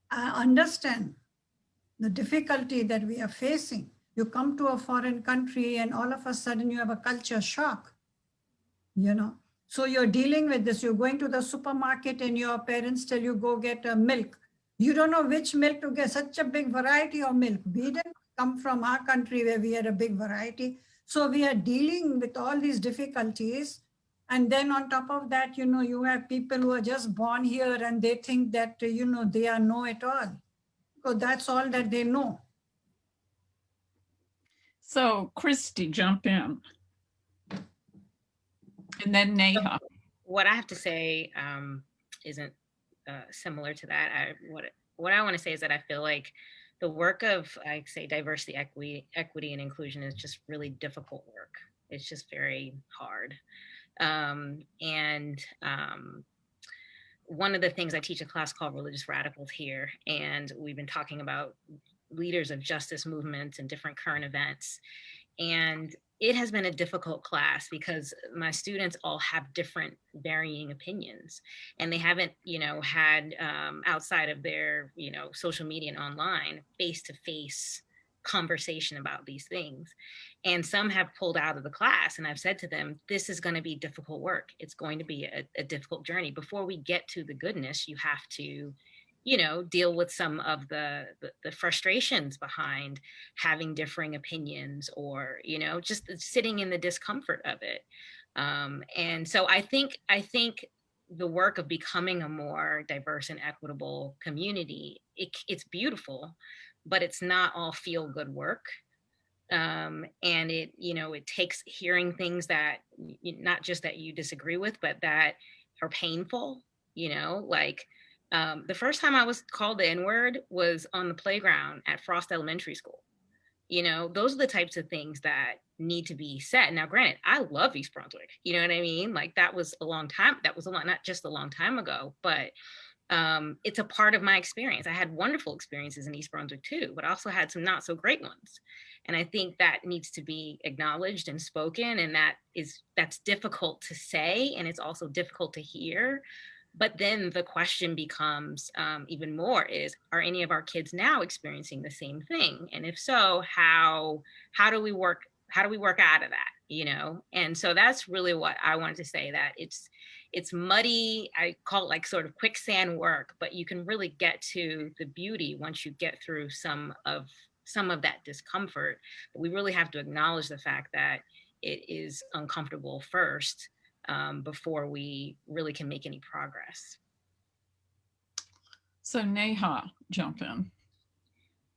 understand the difficulty that we are facing. You come to a foreign country and all of a sudden you have a culture shock, So you're dealing with this. You're going to the supermarket and your parents tell you, go get milk. You don't know which milk to get, such a big variety of milk. We didn't come from our country where we had a big variety. So we are dealing with all these difficulties. And then on top of that, you have people who are just born here and they think that, they are know-it-all. So that's all that they know. So Christy, jump in. And then Neha. What I have to say isn't similar to that. What I want to say is that I feel like the work of, I say, diversity, equity, and inclusion is just really difficult work. It's just very hard. One of the things, I teach a class called Religious Radicals here, and we've been talking about leaders of justice movements and different current events. And it has been a difficult class because my students all have different varying opinions, and they haven't, had outside of their, social media and online face-to-face conversation about these things. And some have pulled out of the class, and I've said to them, this is going to be difficult work. It's going to be a difficult journey. Before we get to the goodness, you have to, deal with some of the frustrations behind having differing opinions, or, just sitting in the discomfort of it. And so I think the work of becoming a more diverse and equitable community, it's beautiful, but it's not all feel good work. And it takes hearing things that not just that you disagree with, but that are painful, like the first time I was called the N-word was on the playground at Frost Elementary School. Those are the types of things that need to be said. Now, granted, I love East Brunswick. You know what I mean? Like, that was a long time. That was not just a long time ago, but it's a part of my experience. I had wonderful experiences in East Brunswick too, but I also had some not so great ones. And I think that needs to be acknowledged and spoken. And that's difficult to say. And it's also difficult to hear. But then the question becomes even more is, are any of our kids now experiencing the same thing? And if so, how do we work out of that, And so that's really what I wanted to say, that it's muddy. I call it like sort of quicksand work, but you can really get to the beauty once you get through some of that discomfort. But we really have to acknowledge the fact that it is uncomfortable first, before we really can make any progress. So Neha, jump in.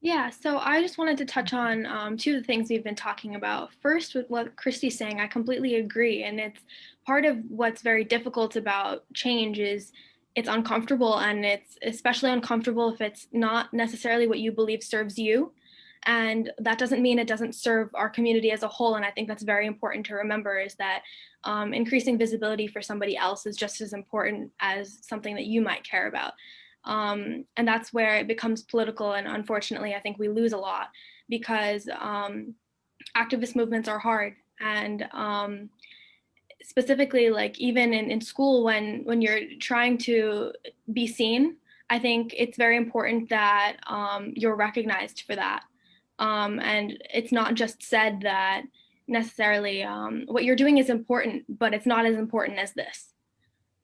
Yeah, so I just wanted to touch on two of the things we've been talking about. First, with what Christy's saying, I completely agree. And it's part of what's very difficult about change is it's uncomfortable, and it's especially uncomfortable if it's not necessarily what you believe serves you. And that doesn't mean it doesn't serve our community as a whole. And I think that's very important to remember, is that increasing visibility for somebody else is just as important as something that you might care about. And that's where it becomes political. And unfortunately, I think we lose a lot because activist movements are hard. And specifically, like even in school, when you're trying to be seen, I think it's very important that you're recognized for that. And it's not just said that necessarily what you're doing is important, but it's not as important as this.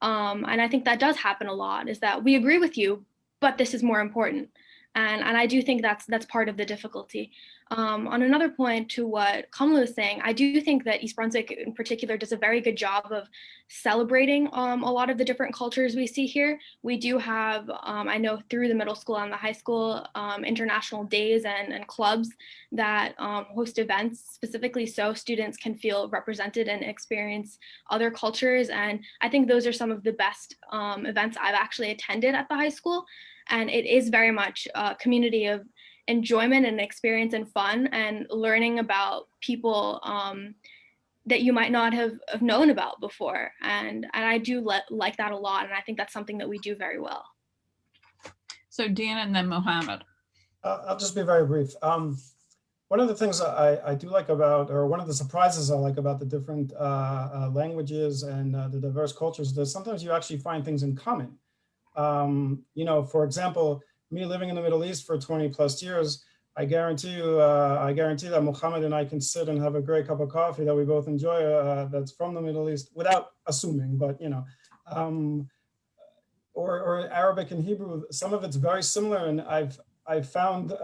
And I think that does happen a lot, is that we agree with you, but this is more important. And I do think that's part of the difficulty. On another point to what Kamala was saying, I do think that East Brunswick in particular does a very good job of celebrating a lot of the different cultures we see here. We do have, I know through the middle school and the high school, international days and clubs that host events specifically so students can feel represented and experience other cultures. And I think those are some of the best events I've actually attended at the high school. And it is very much a community of enjoyment and experience and fun and learning about people that you might not have known about before. And I do like that a lot. And I think that's something that we do very well. So Dan and then Mohammed. I'll just be very brief. One of the things I do like about, or one of the surprises I like about the different languages and the diverse cultures, is that sometimes you actually find things in common. For example, me living in the Middle East for 20 plus years, I guarantee that Mohammed and I can sit and have a great cup of coffee that we both enjoy that's from the Middle East, without assuming, but or Arabic and Hebrew, some of it's very similar. And I've found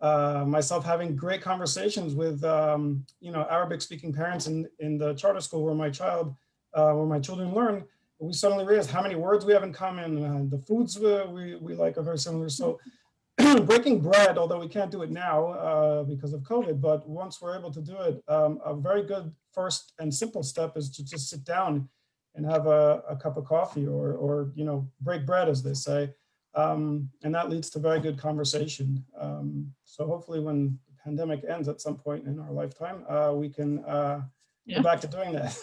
myself having great conversations with Arabic speaking parents in the charter school where my children learn. We suddenly realize how many words we have in common. The foods we like are very similar. So breaking bread, although we can't do it now because of COVID, but once we're able to do it, a very good first and simple step is to just sit down and have a cup of coffee or break bread, as they say. And that leads to very good conversation. So hopefully when the pandemic ends at some point in our lifetime, we can go back to doing that.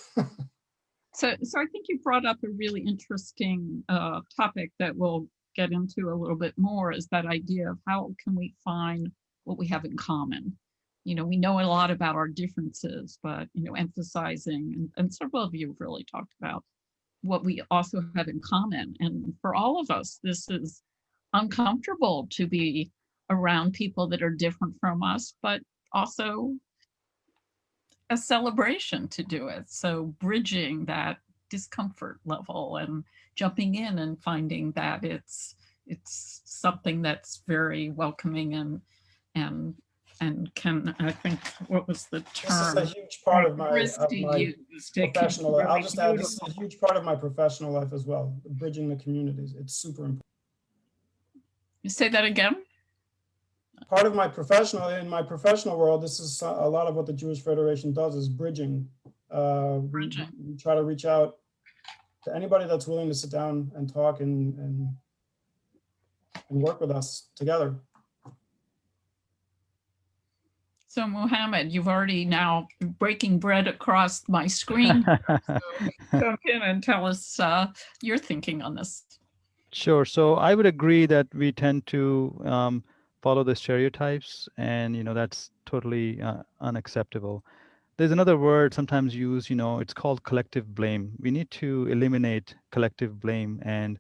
So I think you brought up a really interesting topic that we'll get into a little bit more, is that idea of how can we find what we have in common. You know, we know a lot about our differences, but, you know, emphasizing, and several of you have really talked about what we also have in common. And for all of us, this is uncomfortable to be around people that are different from us, but also a celebration to do it. So bridging that discomfort level and jumping in and finding that it's something that's very welcoming and can, I think, what was the term? This is a huge part of my professional life. Really I'll just add, this is a huge part of my professional life as well, bridging the communities. It's super important. You say that again? Part of my professional world, this is a lot of what the Jewish Federation does, is bridging. We try to reach out to anybody that's willing to sit down and talk and work with us together. So Mohammed, you've already now breaking bread across my screen. So jump in and tell us your thinking on this. Sure. So I would agree that we tend to follow the stereotypes, and that's totally unacceptable. There's another word sometimes used, it's called collective blame. We need to eliminate collective blame and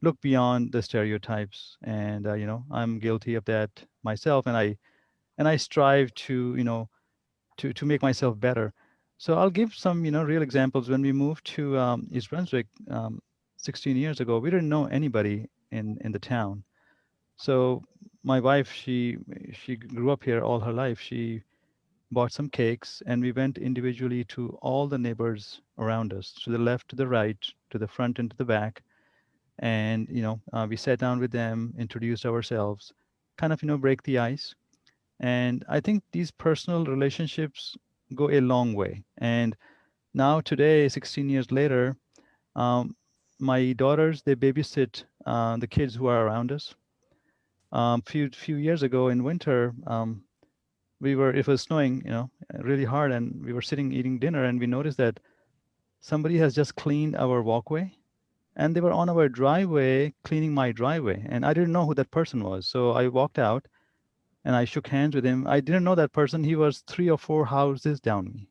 look beyond the stereotypes. And I'm guilty of that myself, and I strive to to make myself better. So I'll give some real examples. When we moved to East Brunswick 16 years ago, we didn't know anybody in the town. So my wife, she grew up here all her life. She bought some cakes, and we went individually to all the neighbors around us, to the left, to the right, to the front, and to the back. And we sat down with them, introduced ourselves, kind of break the ice. And I think these personal relationships go a long way. And now today, 16 years later, my daughters, they babysit the kids who are around us. Few years ago in winter, it was snowing, really hard, and we were sitting eating dinner, and we noticed that somebody has just cleaned our walkway, and they were on our driveway cleaning my driveway, and I didn't know who that person was. So I walked out and I shook hands with him. I didn't know that person. He was 3 or 4 houses down me.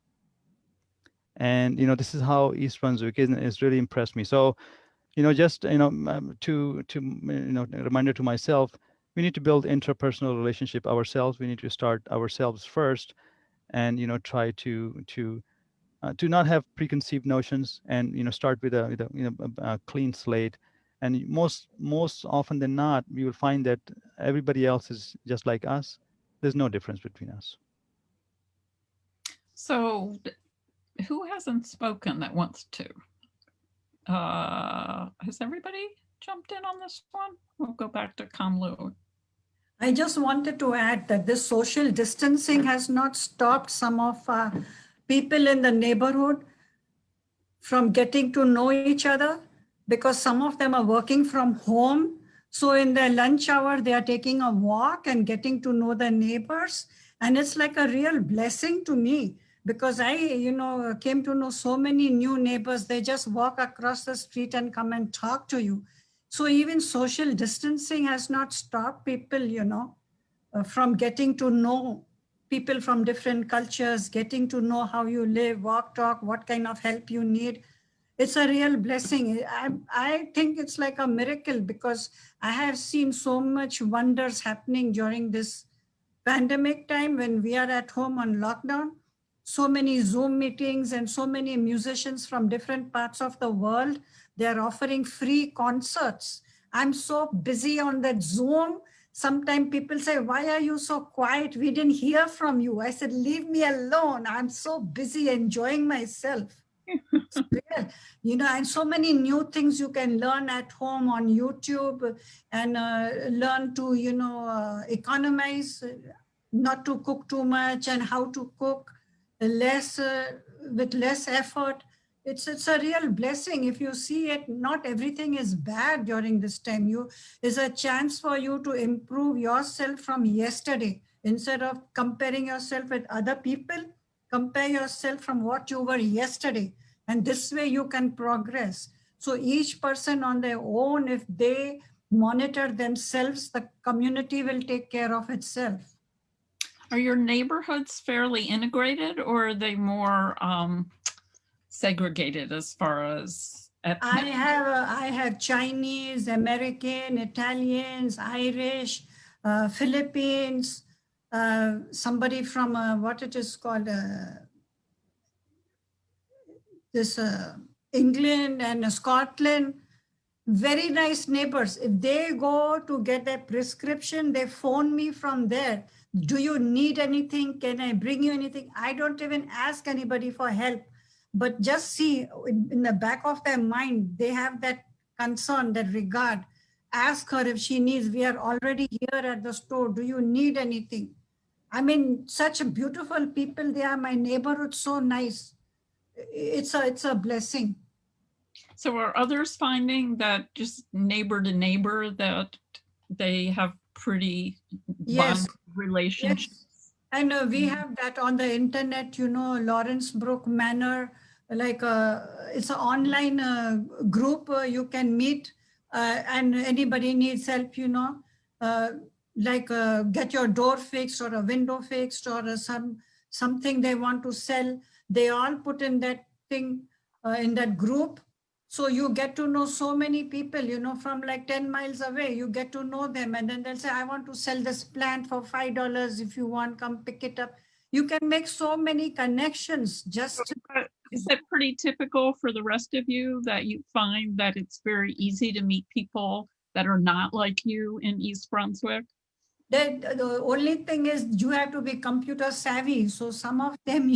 And this is how East Brunswick is really impressed me. So just to a reminder to myself, we need to build interpersonal relationship ourselves. We need to start ourselves first, and try to not have preconceived notions, and start with a clean slate. And most often than not, we will find that everybody else is just like us. There's no difference between us. So who hasn't spoken that wants to? Has everybody jumped in on this one? We'll go back to Kamlu. I just wanted to add that this social distancing has not stopped some of people in the neighborhood from getting to know each other, because some of them are working from home. So in their lunch hour, they are taking a walk and getting to know their neighbors. And it's like a real blessing to me, because I, came to know so many new neighbors. They just walk across the street and come and talk to you. So even social distancing has not stopped people, from getting to know people from different cultures, getting to know how you live, walk, talk, what kind of help you need. It's a real blessing. I think it's like a miracle, because I have seen so much wonders happening during this pandemic time when we are at home on lockdown. So many Zoom meetings and so many musicians from different parts of the world. They're offering free concerts. I'm so busy on that Zoom. Sometimes people say, why are you so quiet? We didn't hear from you. I said, leave me alone. I'm so busy enjoying myself. It's real. And so many new things you can learn at home on YouTube, and learn to, economize, not to cook too much, and how to cook less with less effort. It's a real blessing. If you see it, not everything is bad during this time. It's a chance for you to improve yourself from yesterday. Instead of comparing yourself with other people, compare yourself from what you were yesterday. And this way you can progress. So each person on their own, if they monitor themselves, the community will take care of itself. Are your neighborhoods fairly integrated, or are they more segregated as far as ethnic? I have Chinese, American, Italians, Irish, Philippines, somebody from what it is called, England and Scotland. Very nice neighbors. If they go to get their prescription, they phone me from there. Do you need anything? Can I bring you anything? I don't even ask anybody for help, but just see in the back of their mind, they have that concern, that regard. Ask her if she needs. We are already here at the store. Do you need anything? I mean, such beautiful people they are. My neighborhood, so nice. It's a blessing. So are others finding that just neighbor to neighbor that they have pretty bond relationships? Yes. And we have that on the internet, Lawrence Brook Manor, like it's an online group you can meet and anybody needs help, like get your door fixed or a window fixed or something they want to sell. They all put in that thing in that group. So you get to know so many people, from like 10 miles away, you get to know them. And then they'll say, I want to sell this plant for $5. If you want, come pick it up. You can make so many connections. Is that pretty typical for the rest of you, that you find that it's very easy to meet people that are not like you in East Brunswick? The only thing is you have to be computer savvy. So some of them,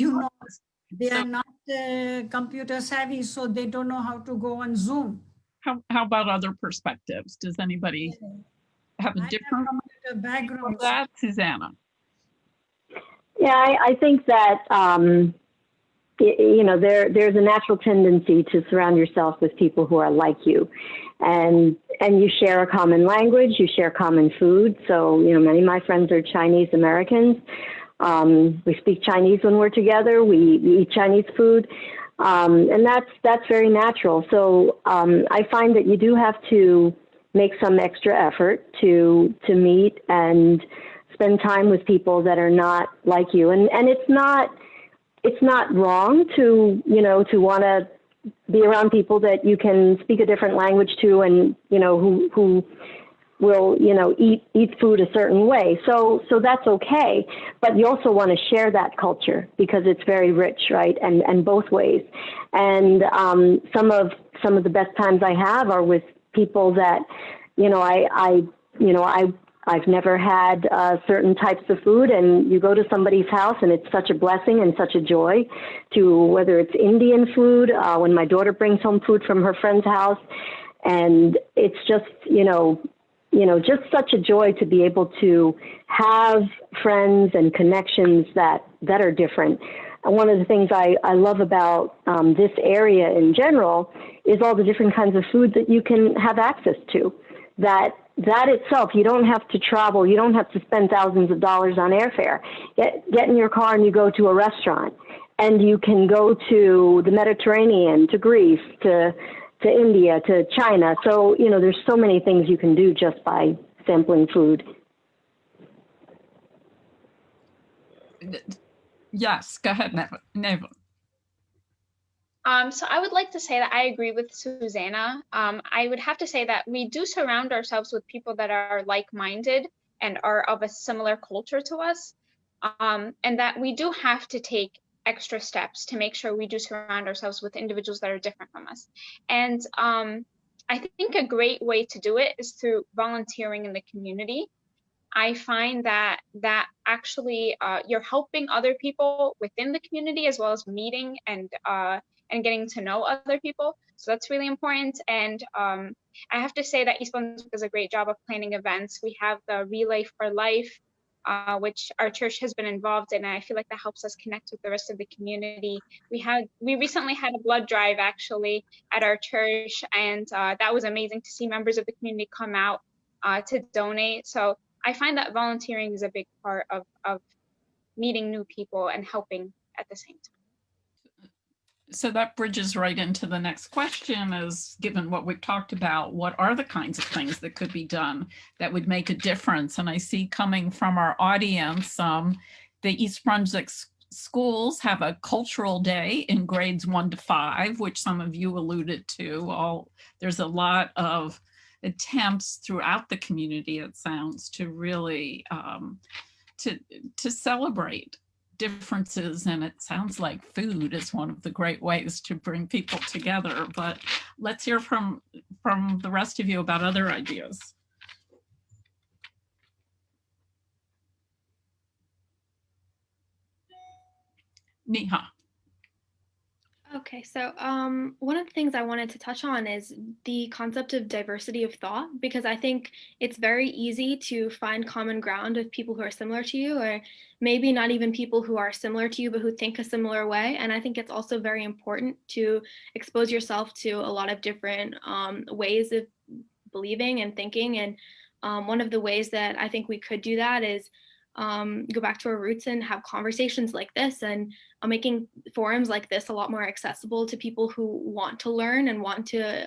they are not computer savvy, so they don't know how to go on Zoom. How about other perspectives? Does anybody have a different background from that, Susanna? Yeah, I think that there's a natural tendency to surround yourself with people who are like you, and you share a common language, you share common food. So many of my friends are Chinese Americans. We speak Chinese when we're together. We eat Chinese food, and that's very natural. So I find that you do have to make some extra effort to meet and spend time with people that are not like you. And it's not wrong to want to be around people that you can speak a different language to, and who will eat food a certain way. So that's okay. But you also want to share that culture because it's very rich, right? And both ways. And some of the best times I have are with people that I've never had certain types of food, and you go to somebody's house and it's such a blessing and such a joy, to whether it's Indian food, when my daughter brings home food from her friend's house, and it's just, just such a joy to be able to have friends and connections that are different. And one of the things I love about this area in general is all the different kinds of food that you can have access to. That itself, you don't have to travel. You don't have to spend thousands of dollars on airfare. Get in your car and you go to a restaurant, and you can go to the Mediterranean, to Greece, to India, to China. So, there's so many things you can do just by sampling food. Yes, go ahead, Neva. So I would like to say that I agree with Susanna. I would have to say that we do surround ourselves with people that are like-minded and are of a similar culture to us, and that we do have to take extra steps to make sure we do surround ourselves with individuals that are different from us. And I think a great way to do it is through volunteering in the community. I find that actually you're helping other people within the community, as well as meeting and getting to know other people. So that's really important. And I have to say that East Brunswick does a great job of planning events. We have the Relay for Life which our church has been involved in. And I feel like that helps us connect with the rest of the community. We recently had a blood drive actually at our church, and that was amazing to see members of the community come out to donate. So I find that volunteering is a big part of meeting new people and helping at the same time. So that bridges right into the next question is, given what we've talked about, what are the kinds of things that could be done that would make a difference? And I see coming from our audience, the East Brunswick schools have a cultural day in grades 1 to 5, which some of you alluded to. There's a lot of attempts throughout the community, it sounds, to really to celebrate differences, and it sounds like food is one of the great ways to bring people together. But let's hear from the rest of you about other ideas. Neha. Okay, so one of the things I wanted to touch on is the concept of diversity of thought, because I think it's very easy to find common ground with people who are similar to you, or maybe not even people who are similar to you, but who think a similar way. And I think it's also very important to expose yourself to a lot of different ways of believing and thinking. And one of the ways that I think we could do that is go back to our roots and have conversations like this, and making forums like this a lot more accessible to people who want to learn and want to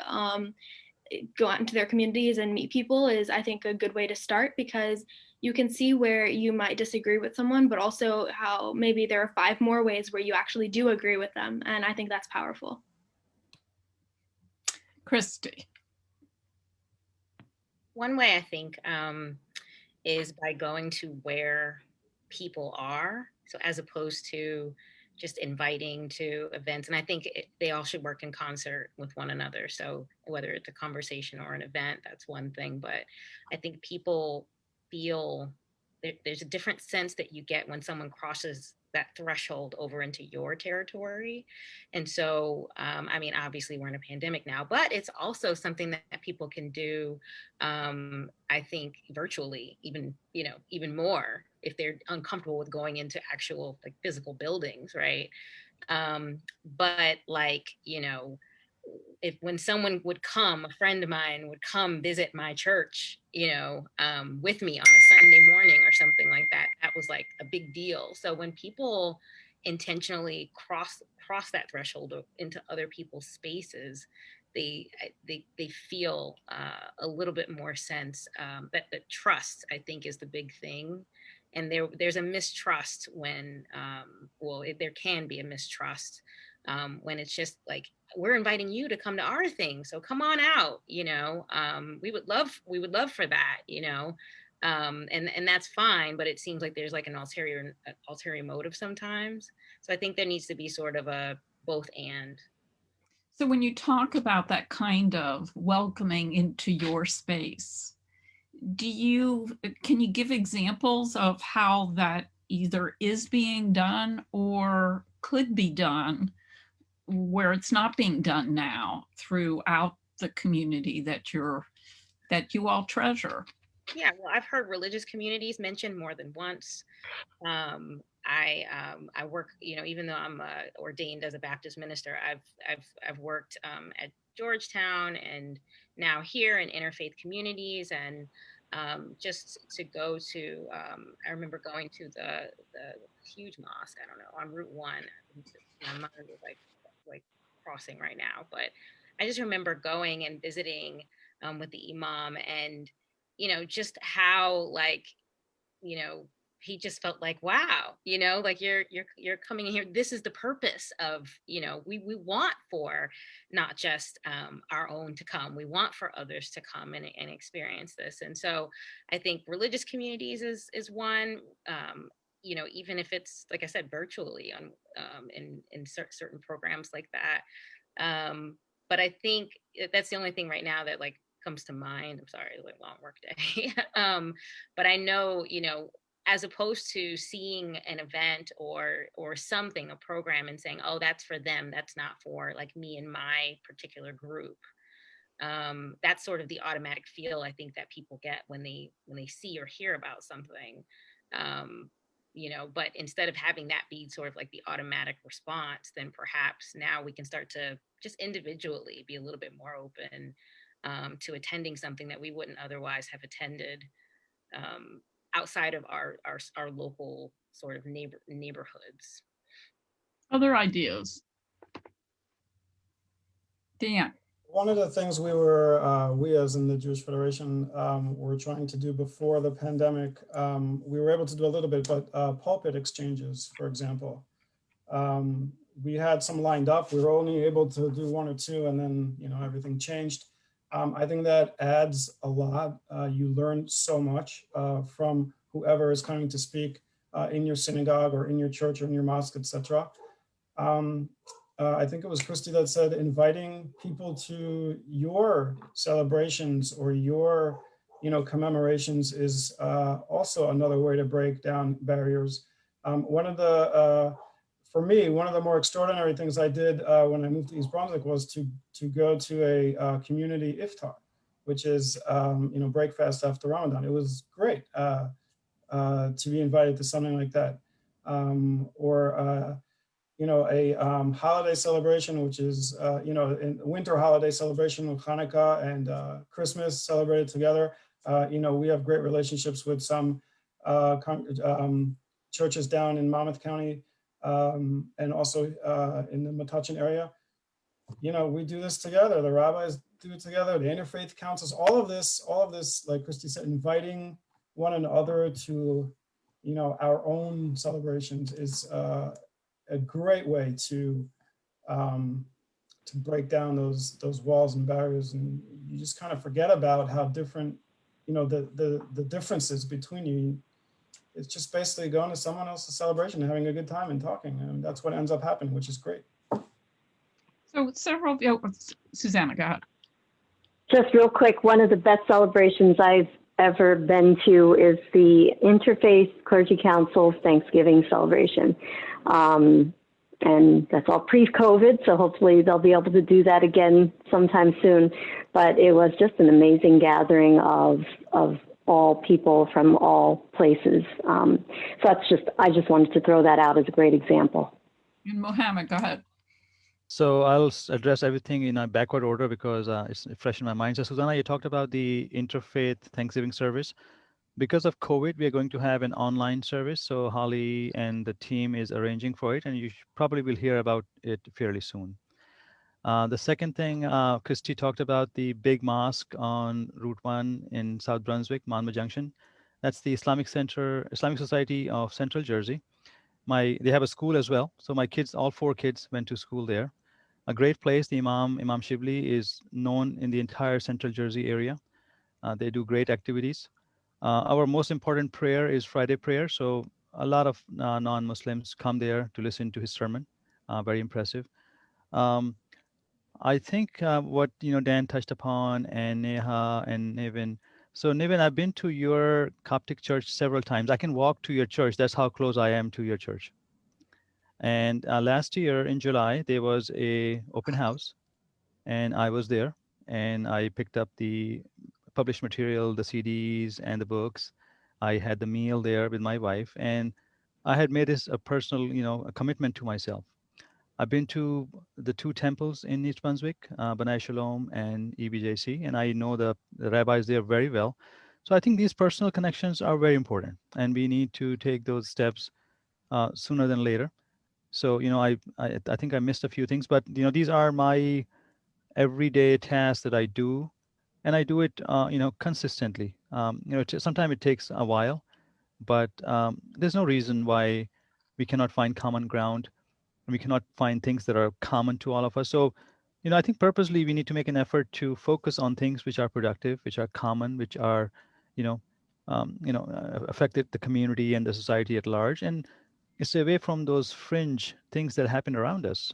go out into their communities and meet people is, I think, a good way to start, because you can see where you might disagree with someone, but also how maybe there are 5 more ways where you actually do agree with them. And I think that's powerful. Christy. One way I think is by going to where people are. So as opposed to just inviting to events. And I think they all should work in concert with one another. So whether it's a conversation or an event, that's one thing. But I think people feel there's a different sense that you get when someone crosses that threshold over into your territory. And so, I mean, obviously we're in a pandemic now, but it's also something that people can do, I think, virtually, even more if they're uncomfortable with going into actual like physical buildings, right? But like, when someone would come, a friend of mine would come visit my church, with me on a Sunday morning or something like that, that was like a big deal. So when people intentionally cross that threshold into other people's spaces, they feel a little bit more sense that trust, I think, is the big thing. And there's a mistrust when, there can be a mistrust when it's just like, we're inviting you to come to our thing, so come on out, we would love for that, and that's fine, but it seems like there's like an ulterior motive sometimes. So I think there needs to be sort of a both and. So when you talk about that kind of welcoming into your space, can you give examples of how that either is being done or could be done where it's not being done now throughout the community that you all treasure? Yeah, well, I've heard religious communities mentioned more than once. I work, even though I'm ordained as a Baptist minister, I've worked at Georgetown and now here in interfaith communities, and just to go to, I remember going to the huge mosque, I don't know, on Route 1. My mind is like crossing right now, but I just remember going and visiting with the imam, and just how he just felt like, wow, like you're coming in here. This is the purpose of, we want for not just our own to come. We want for others to come and experience this. And so I think religious communities is one, even if it's, like I said, virtually on in certain programs like that. But I think that's the only thing right now that like comes to mind. I'm sorry, like long work day. But I know, as opposed to seeing an event or something, a program, and saying, oh, that's for them, that's not for like me and my particular group. That's sort of the automatic feel I think that people get when they see or hear about something. You know, but instead of having that be sort of like the automatic response, then perhaps now we can start to just individually be a little bit more open to attending something that we wouldn't otherwise have attended outside of our local sort of neighborhoods. Other ideas? Dan. One of the things we as in the Jewish Federation were trying to do before the pandemic, we were able to do a little bit, but pulpit exchanges, for example. We had some lined up. We were only able to do one or two, and then everything changed. I think that adds a lot. You learn so much from whoever is coming to speak in your synagogue or in your church or in your mosque, etc. I think it was Christy that said inviting people to your celebrations or your, commemorations is also another way to break down barriers. For me, one of the more extraordinary things I did when I moved to East Brunswick was to go to a community iftar, which is, breakfast after Ramadan. It was great to be invited to something like that. A holiday celebration, which is, a winter holiday celebration of Hanukkah and Christmas celebrated together. We have great relationships with some churches down in Monmouth County and also in the Metuchen area. We do this together. The rabbis do it together. The Interfaith councils, all of this, like Christy said, inviting one another to, our own celebrations is a great way to break down those walls and barriers, and you just kind of forget about how different, the differences between you. It's just basically going to someone else's celebration and having a good time and talking, and that's what ends up happening, which is great. So Susanna, go ahead. Just real quick, one of the best celebrations I've ever been to is the Interfaith Clergy Council Thanksgiving celebration. And that's all pre-COVID, so hopefully they'll be able to do that again sometime soon. But it was just an amazing gathering of all people from all places. So I just wanted to throw that out as a great example. And Mohammed, go ahead. So I'll address everything in a backward order because it's fresh in my mind. So Susanna, you talked about the Interfaith Thanksgiving service. Because of COVID, we are going to have an online service. So Holly and the team is arranging for it, and you probably will hear about it fairly soon. The second thing, Christy talked about the big mosque on Route 1 in South Brunswick, Monmouth Junction. That's the Islamic Society of Central Jersey. They have a school as well. So my kids, all 4 kids went to school there. A great place. The Imam Shibli is known in the entire Central Jersey area. They do great activities. Our most important prayer is Friday prayer. So a lot of non-Muslims come there to listen to his sermon. Very impressive. I think what Dan touched upon, and Neha and Nevin. So Nevin, I've been to your Coptic church several times. I can walk to your church. That's how close I am to your church. And last year in July, there was a open house, and I was there, and I picked up the published material, the CDs and the books. I had the meal there with my wife, and I had made this a personal, a commitment to myself. I've been to the 2 temples in East Brunswick, B'nai Shalom and EBJC, and I know the rabbis there very well. So I think these personal connections are very important, and we need to take those steps sooner than later. So, I think I missed a few things, but, these are my everyday tasks that I do, and I do it, consistently. Sometimes it takes a while, but there's no reason why we cannot find common ground, and we cannot find things that are common to all of us. So, I think purposely we need to make an effort to focus on things which are productive, which are common, which are, affected the community and the society at large, and stay away from those fringe things that happen around us.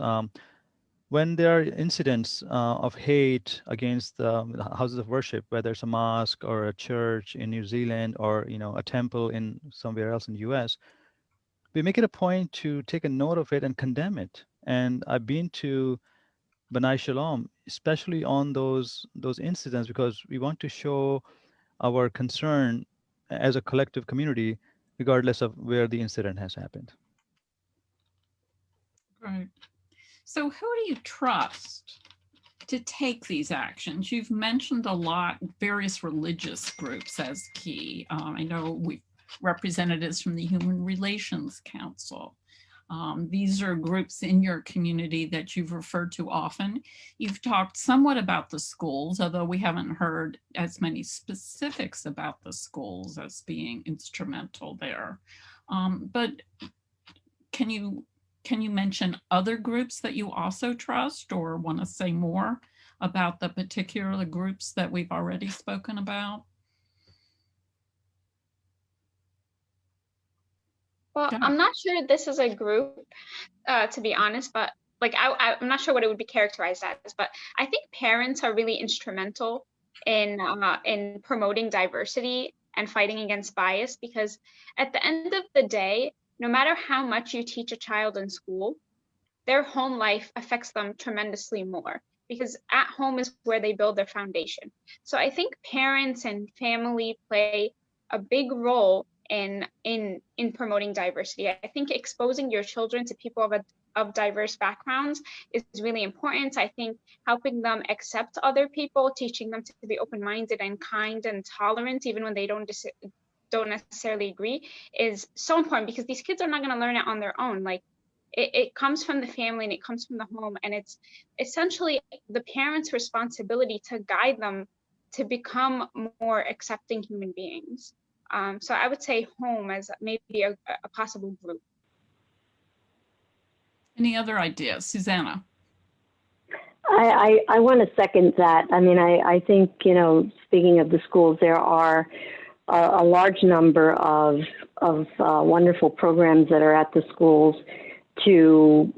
When there are incidents of hate against the houses of worship, whether it's a mosque or a church in New Zealand or a temple in somewhere else in the US, we make it a point to take a note of it and condemn it. And I've been to B'nai Shalom, especially on those incidents, because we want to show our concern as a collective community regardless of where the incident has happened. Right. So who do you trust to take these actions? You've mentioned a lot various religious groups as key. I know we've representatives from the Human Relations Council. These are groups in your community that you've referred to often. You've talked somewhat about the schools, although we haven't heard as many specifics about the schools as being instrumental there. But can you mention other groups that you also trust, or want to say more about the particular groups that we've already spoken about? Well, I'm not sure this is a group, to be honest, but like I'm not sure what it would be characterized as, but I think parents are really instrumental in promoting diversity and fighting against bias, because at the end of the day, no matter how much you teach a child in school, their home life affects them tremendously more, because at home is where they build their foundation. So I think parents and family play a big role in promoting diversity. I think exposing your children to people of diverse backgrounds is really important. I think helping them accept other people, teaching them to be open-minded and kind and tolerant, even when they don't necessarily agree, is so important, because these kids are not going to learn it on their own. Like it comes from the family and it comes from the home, and it's essentially the parents' responsibility to guide them to become more accepting human beings. So I would say home as maybe a possible group. Any other ideas? Susanna? I want to second that. I mean, I think, speaking of the schools, there are a large number of wonderful programs that are at the schools to,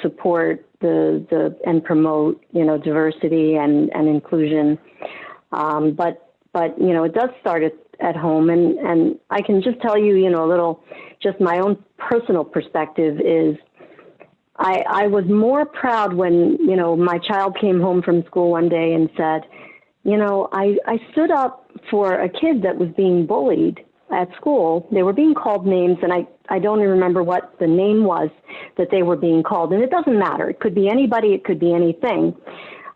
support the and promote, diversity and inclusion. But it does start at home. And I can just tell you, a little, just my own personal perspective is I was more proud when, my child came home from school one day and said, I stood up for a kid that was being bullied at school. They were being called names, and I don't even remember what the name was that they were being called. And it doesn't matter. It could be anybody. It could be anything.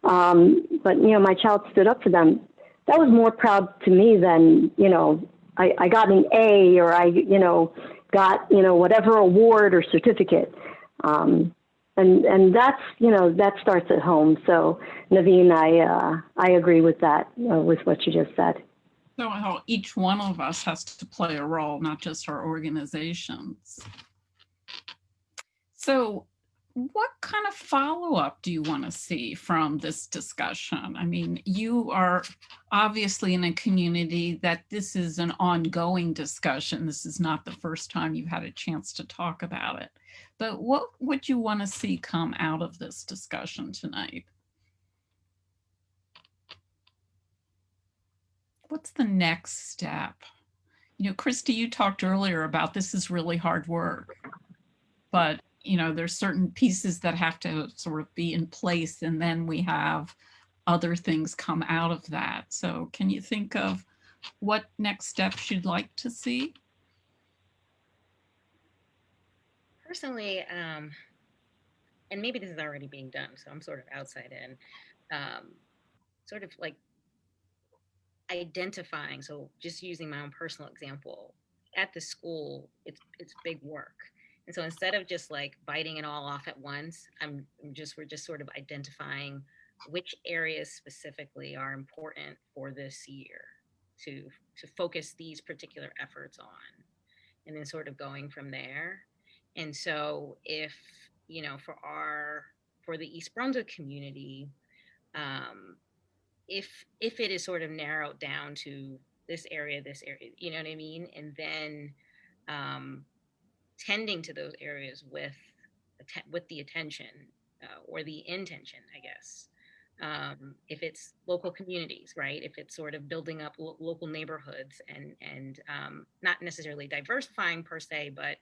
But, my child stood up for them. That was more proud to me than, I got an A, or I, got, whatever award or certificate. And that's, that starts at home. So Naveen, I agree with that, with what you just said. So how each one of us has to play a role, not just our organizations. So what kind of follow-up do you want to see from this discussion? I mean, you are obviously in a community that this is an ongoing discussion. This is not the first time you've had a chance to talk about it. But what would you want to see come out of this discussion tonight? What's the next step? Christy, you talked earlier about this is really hard work, but there's certain pieces that have to sort of be in place, and then we have other things come out of that. So can you think of what next steps you'd like to see? Personally, and maybe this is already being done, so I'm sort of outside in, sort of like identifying. So just using my own personal example, at the school, it's big work. And so instead of just like biting it all off at once, we're just sort of identifying which areas specifically are important for this year to focus these particular efforts on, and then sort of going from there. And so if, for the East Brunswick community, if it is sort of narrowed down to this area, you know what I mean? And then tending to those areas with the attention or the intention, I guess. If it's local communities, right? If it's sort of building up local neighborhoods and not necessarily diversifying per se, but,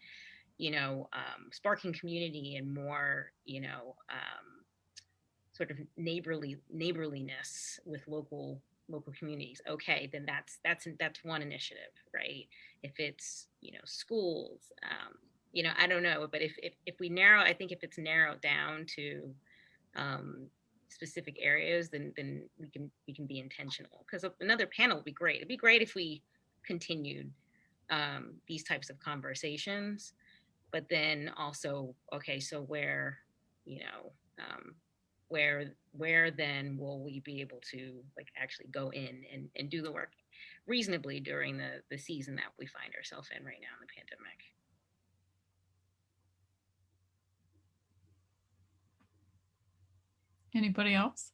sparking community and more, sort of neighborliness with local local communities, okay, then that's one initiative, right? If it's, schools, I don't know, but if we narrow, I think if it's narrowed down to specific areas, then we can be intentional. Because another panel would be great. It'd be great if we continued these types of conversations, but then also, okay, so where then will we be able to actually go in and do the work reasonably during the season that we find ourselves in right now in the pandemic. Anybody else?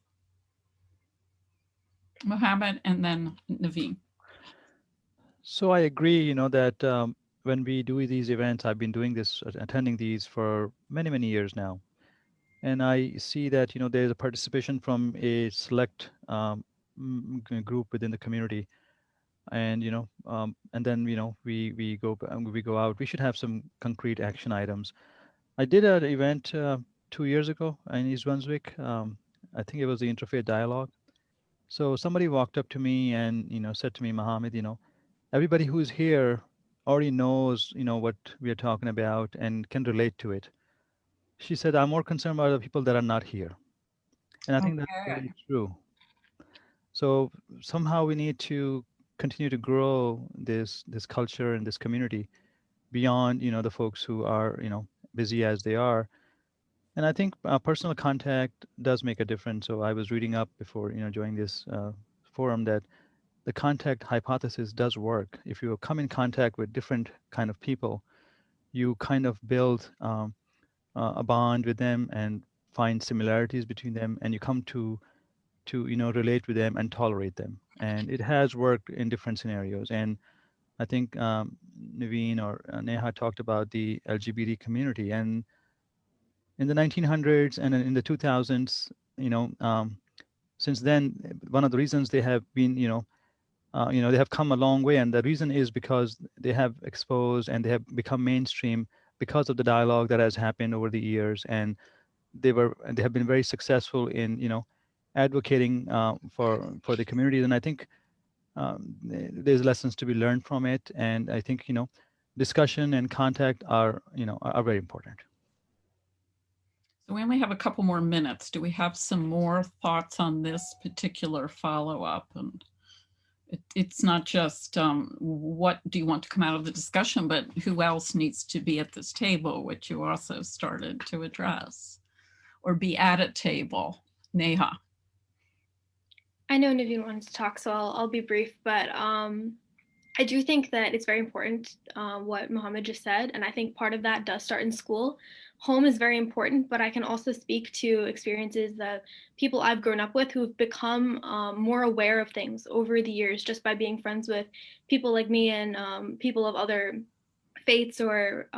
Mohammed and then Naveen. So I agree, that when we do these events, I've been doing this, attending these for many, many years now. And I see that, there's a participation from a select group within the community. And, and then, we go out, we should have some concrete action items. I did an event 2 years ago in East Brunswick. I think it was the Interfaith Dialogue. So somebody walked up to me and, said to me, Mohammed, everybody who's here already knows, what we are talking about and can relate to it. She said, I'm more concerned about the people that are not here. And I think that's really true. So somehow we need to continue to grow this culture and this community beyond, the folks who are, busy as they are. And I think personal contact does make a difference. So I was reading up before, joining this forum that the contact hypothesis does work. If you come in contact with different kind of people, you kind of build a bond with them and find similarities between them, and you come to relate with them and tolerate them. And it has worked in different scenarios. And I think Naveen or Neha talked about the LGBT community, and in the 1900s and in the 2000s, since then, one of the reasons they have been, they have come a long way, and the reason is because they have exposed and they have become mainstream because of the dialogue that has happened over the years, and they have been very successful in, advocating for the community. And I think there's lessons to be learned from it, and I think discussion and contact are very important. So we only have a couple more minutes. Do we have some more thoughts on this particular follow-up? And it's not just what do you want to come out of the discussion, but who else needs to be at this table, which you also started to address, or be at a table. Neha. I know Naveen wants to talk, so I'll be brief, but I do think that it's very important what Mohammed just said, and I think part of that does start in school. Home is very important, but I can also speak to experiences that people I've grown up with who've become more aware of things over the years just by being friends with people like me and people of other faiths or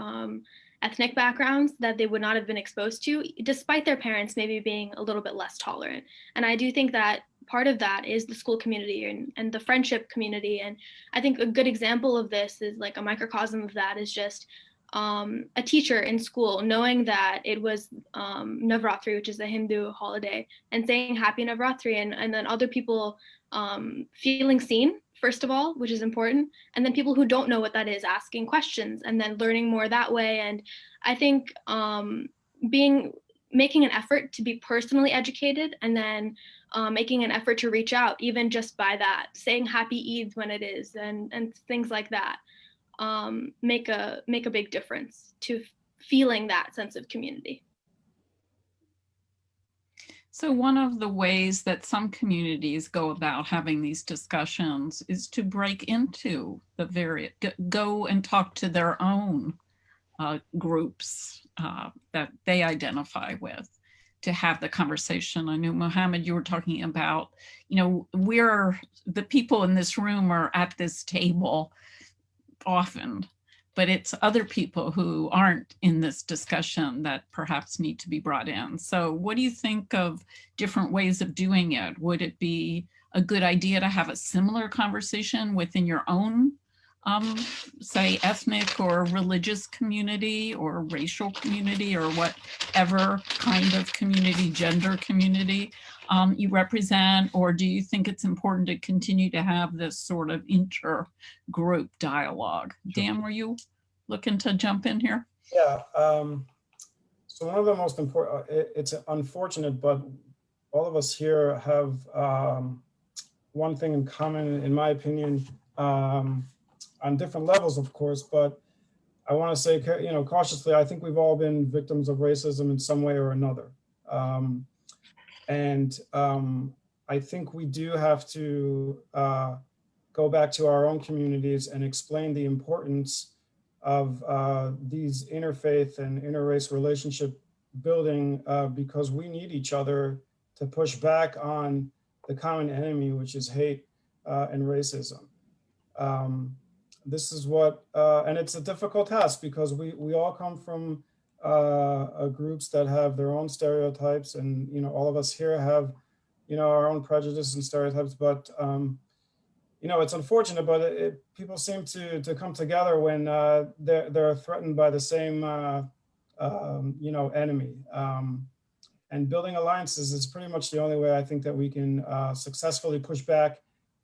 ethnic backgrounds that they would not have been exposed to, despite their parents maybe being a little bit less tolerant. And I do think that part of that is the school community and the friendship community. And I think a good example of this is like a microcosm of that is just a teacher in school knowing that it was Navratri, which is a Hindu holiday, and saying happy Navratri, and then other people feeling seen, first of all, which is important, and then people who don't know what that is asking questions and then learning more that way. And I think making an effort to be personally educated, and then making an effort to reach out, even just by that, saying happy Eid when it is, and things like that, make a big difference to feeling that sense of community. So one of the ways that some communities go about having these discussions is to break into the go and talk to their own groups that they identify with, to have the conversation. I know, Mohammed, you were talking about, we're the people in this room are at this table often, but it's other people who aren't in this discussion that perhaps need to be brought in. So what do you think of different ways of doing it? Would it be a good idea to have a similar conversation within your own, say, ethnic or religious community or racial community or whatever kind of community, gender community? you represent, or do you think it's important to continue to have this sort of inter-group dialogue? Dan, were you looking to jump in here? Yeah. So one of the most important, it's unfortunate, but all of us here have one thing in common, in my opinion, on different levels, of course, but I want to say, cautiously, I think we've all been victims of racism in some way or another. I think we do have to go back to our own communities and explain the importance of these interfaith and interrace relationship building, because we need each other to push back on the common enemy, which is hate and racism. This is what, and it's a difficult task because we all come from groups that have their own stereotypes, and all of us here have our own prejudices and stereotypes, but it's unfortunate, but people seem to come together when they're threatened by the same enemy. And building alliances is pretty much the only way I think that we can successfully push back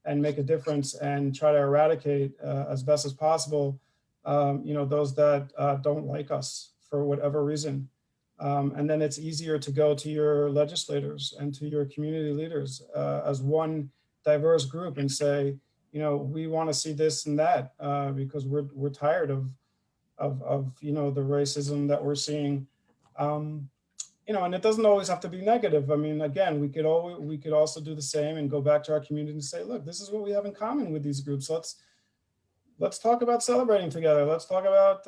and make a difference and try to eradicate as best as possible, those that don't like us for whatever reason. And then it's easier to go to your legislators and to your community leaders as one diverse group and say, we want to see this and that because we're tired of the racism that we're seeing. And it doesn't always have to be negative. I mean, again, we could also do the same and go back to our community and say, look, this is what we have in common with these groups. Let's talk about celebrating together. Let's talk about,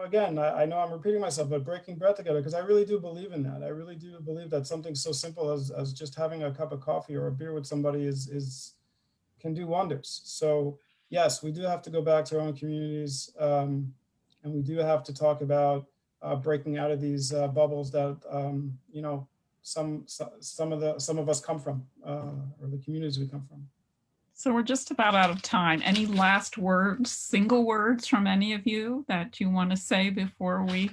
again, I know I'm repeating myself, but breaking bread together, because I really do believe in that. I really do believe that something so simple as just having a cup of coffee or a beer with somebody can do wonders. So yes, we do have to go back to our own communities, and we do have to talk about breaking out of these bubbles that some of us come from, or the communities we come from. So we're just about out of time. Any last words, single words from any of you that you want to say before we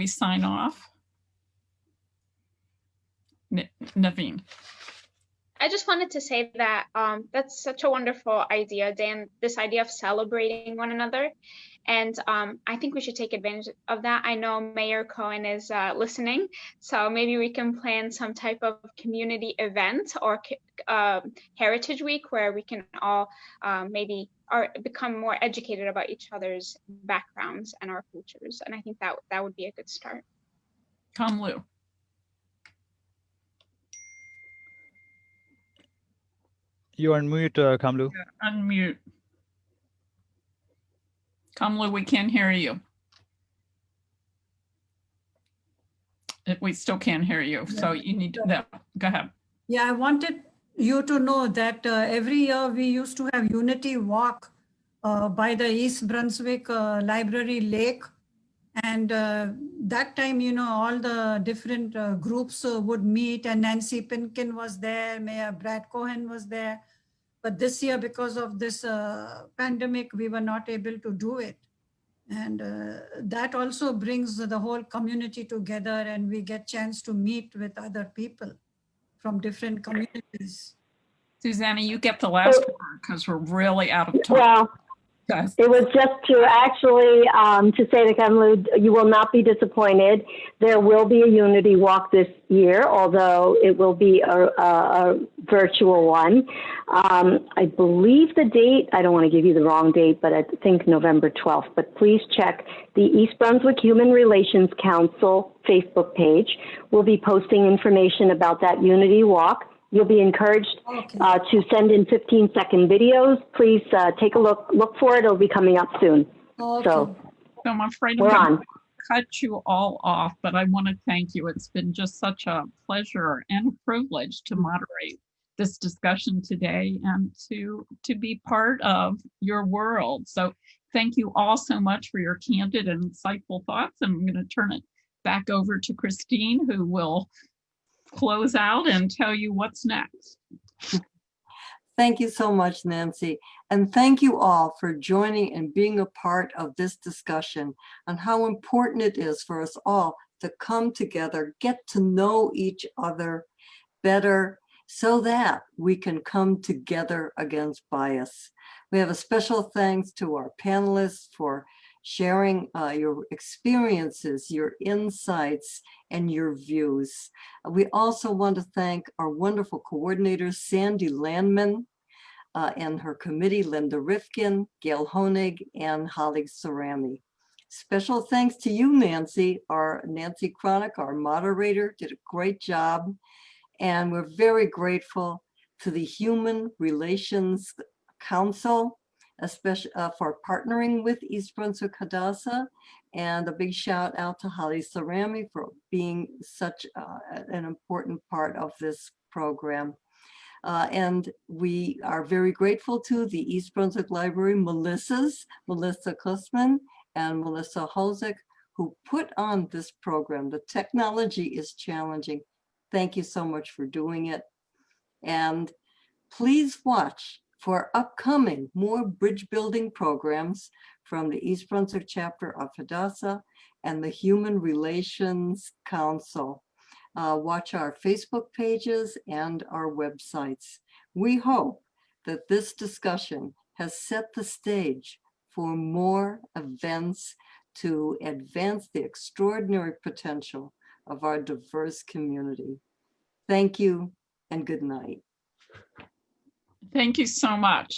sign off? Naveen. I just wanted to say that that's such a wonderful idea, Dan, this idea of celebrating one another. And I think we should take advantage of that. I know Mayor Cohen is listening, so maybe we can plan some type of community event or Heritage Week where we can all maybe become more educated about each other's backgrounds and our cultures. And I think that would be a good start. Kamlu. You're on mute, Kamlu. Yeah, unmute. Kamlu, we can't hear you. We still can't hear you, so you need to, go ahead. Yeah, I wanted you to know that every year we used to have Unity Walk by the East Brunswick Library Lake. And that time, all the different groups would meet, and Nancy Pinkin was there, Mayor Brad Cohen was there. But this year, because of this pandemic, we were not able to do it. And that also brings the whole community together, and we get chance to meet with other people from different communities. Susanna, you get the last word because we're really out of time. Well, it was just to actually to say to Kamlu, you will not be disappointed. There will be a Unity Walk this year, although it will be a virtual one. I believe the date, I don't want to give you the wrong date, but I think November 12th. But please check the East Brunswick Human Relations Council Facebook page. We'll be posting information about that Unity Walk. You'll be encouraged to send in 15-second videos. Please take a look for it. It'll be coming up soon. Okay. So I'm afraid we're I'm on. going to cut you all off, but I want to thank you. It's been just such a pleasure and a privilege to moderate this discussion today and to be part of your world. So thank you all so much for your candid and insightful thoughts. And I'm going to turn it back over to Christine, who will close out and tell you what's next. Thank you so much, Nancy. And thank you all for joining and being a part of this discussion on how important it is for us all to come together, get to know each other, better, so that we can come together against bias. We have a special thanks to our panelists for sharing your experiences, your insights, and your views. We also want to thank our wonderful coordinators, Sandy Landman, and her committee, Linda Rifkin, Gail Honig, and Holly Cerami. Special thanks to you, Nancy Cronick, our moderator, did a great job. And we're very grateful to the Human Relations Council, especially for partnering with East Brunswick Hadassah. And a big shout out to Holly Cerami for being such an important part of this program. And we are very grateful to the East Brunswick Library Melissa Kussman and Melissa Hosick, who put on this program. The technology is challenging. Thank you so much for doing it. And please watch for upcoming more bridge building programs from the East Brunswick chapter of Hadassah and the Human Relations Council. Watch our Facebook pages and our websites. We hope that this discussion has set the stage for more events to advance the extraordinary potential of our diverse community. Thank you and good night. Thank you so much.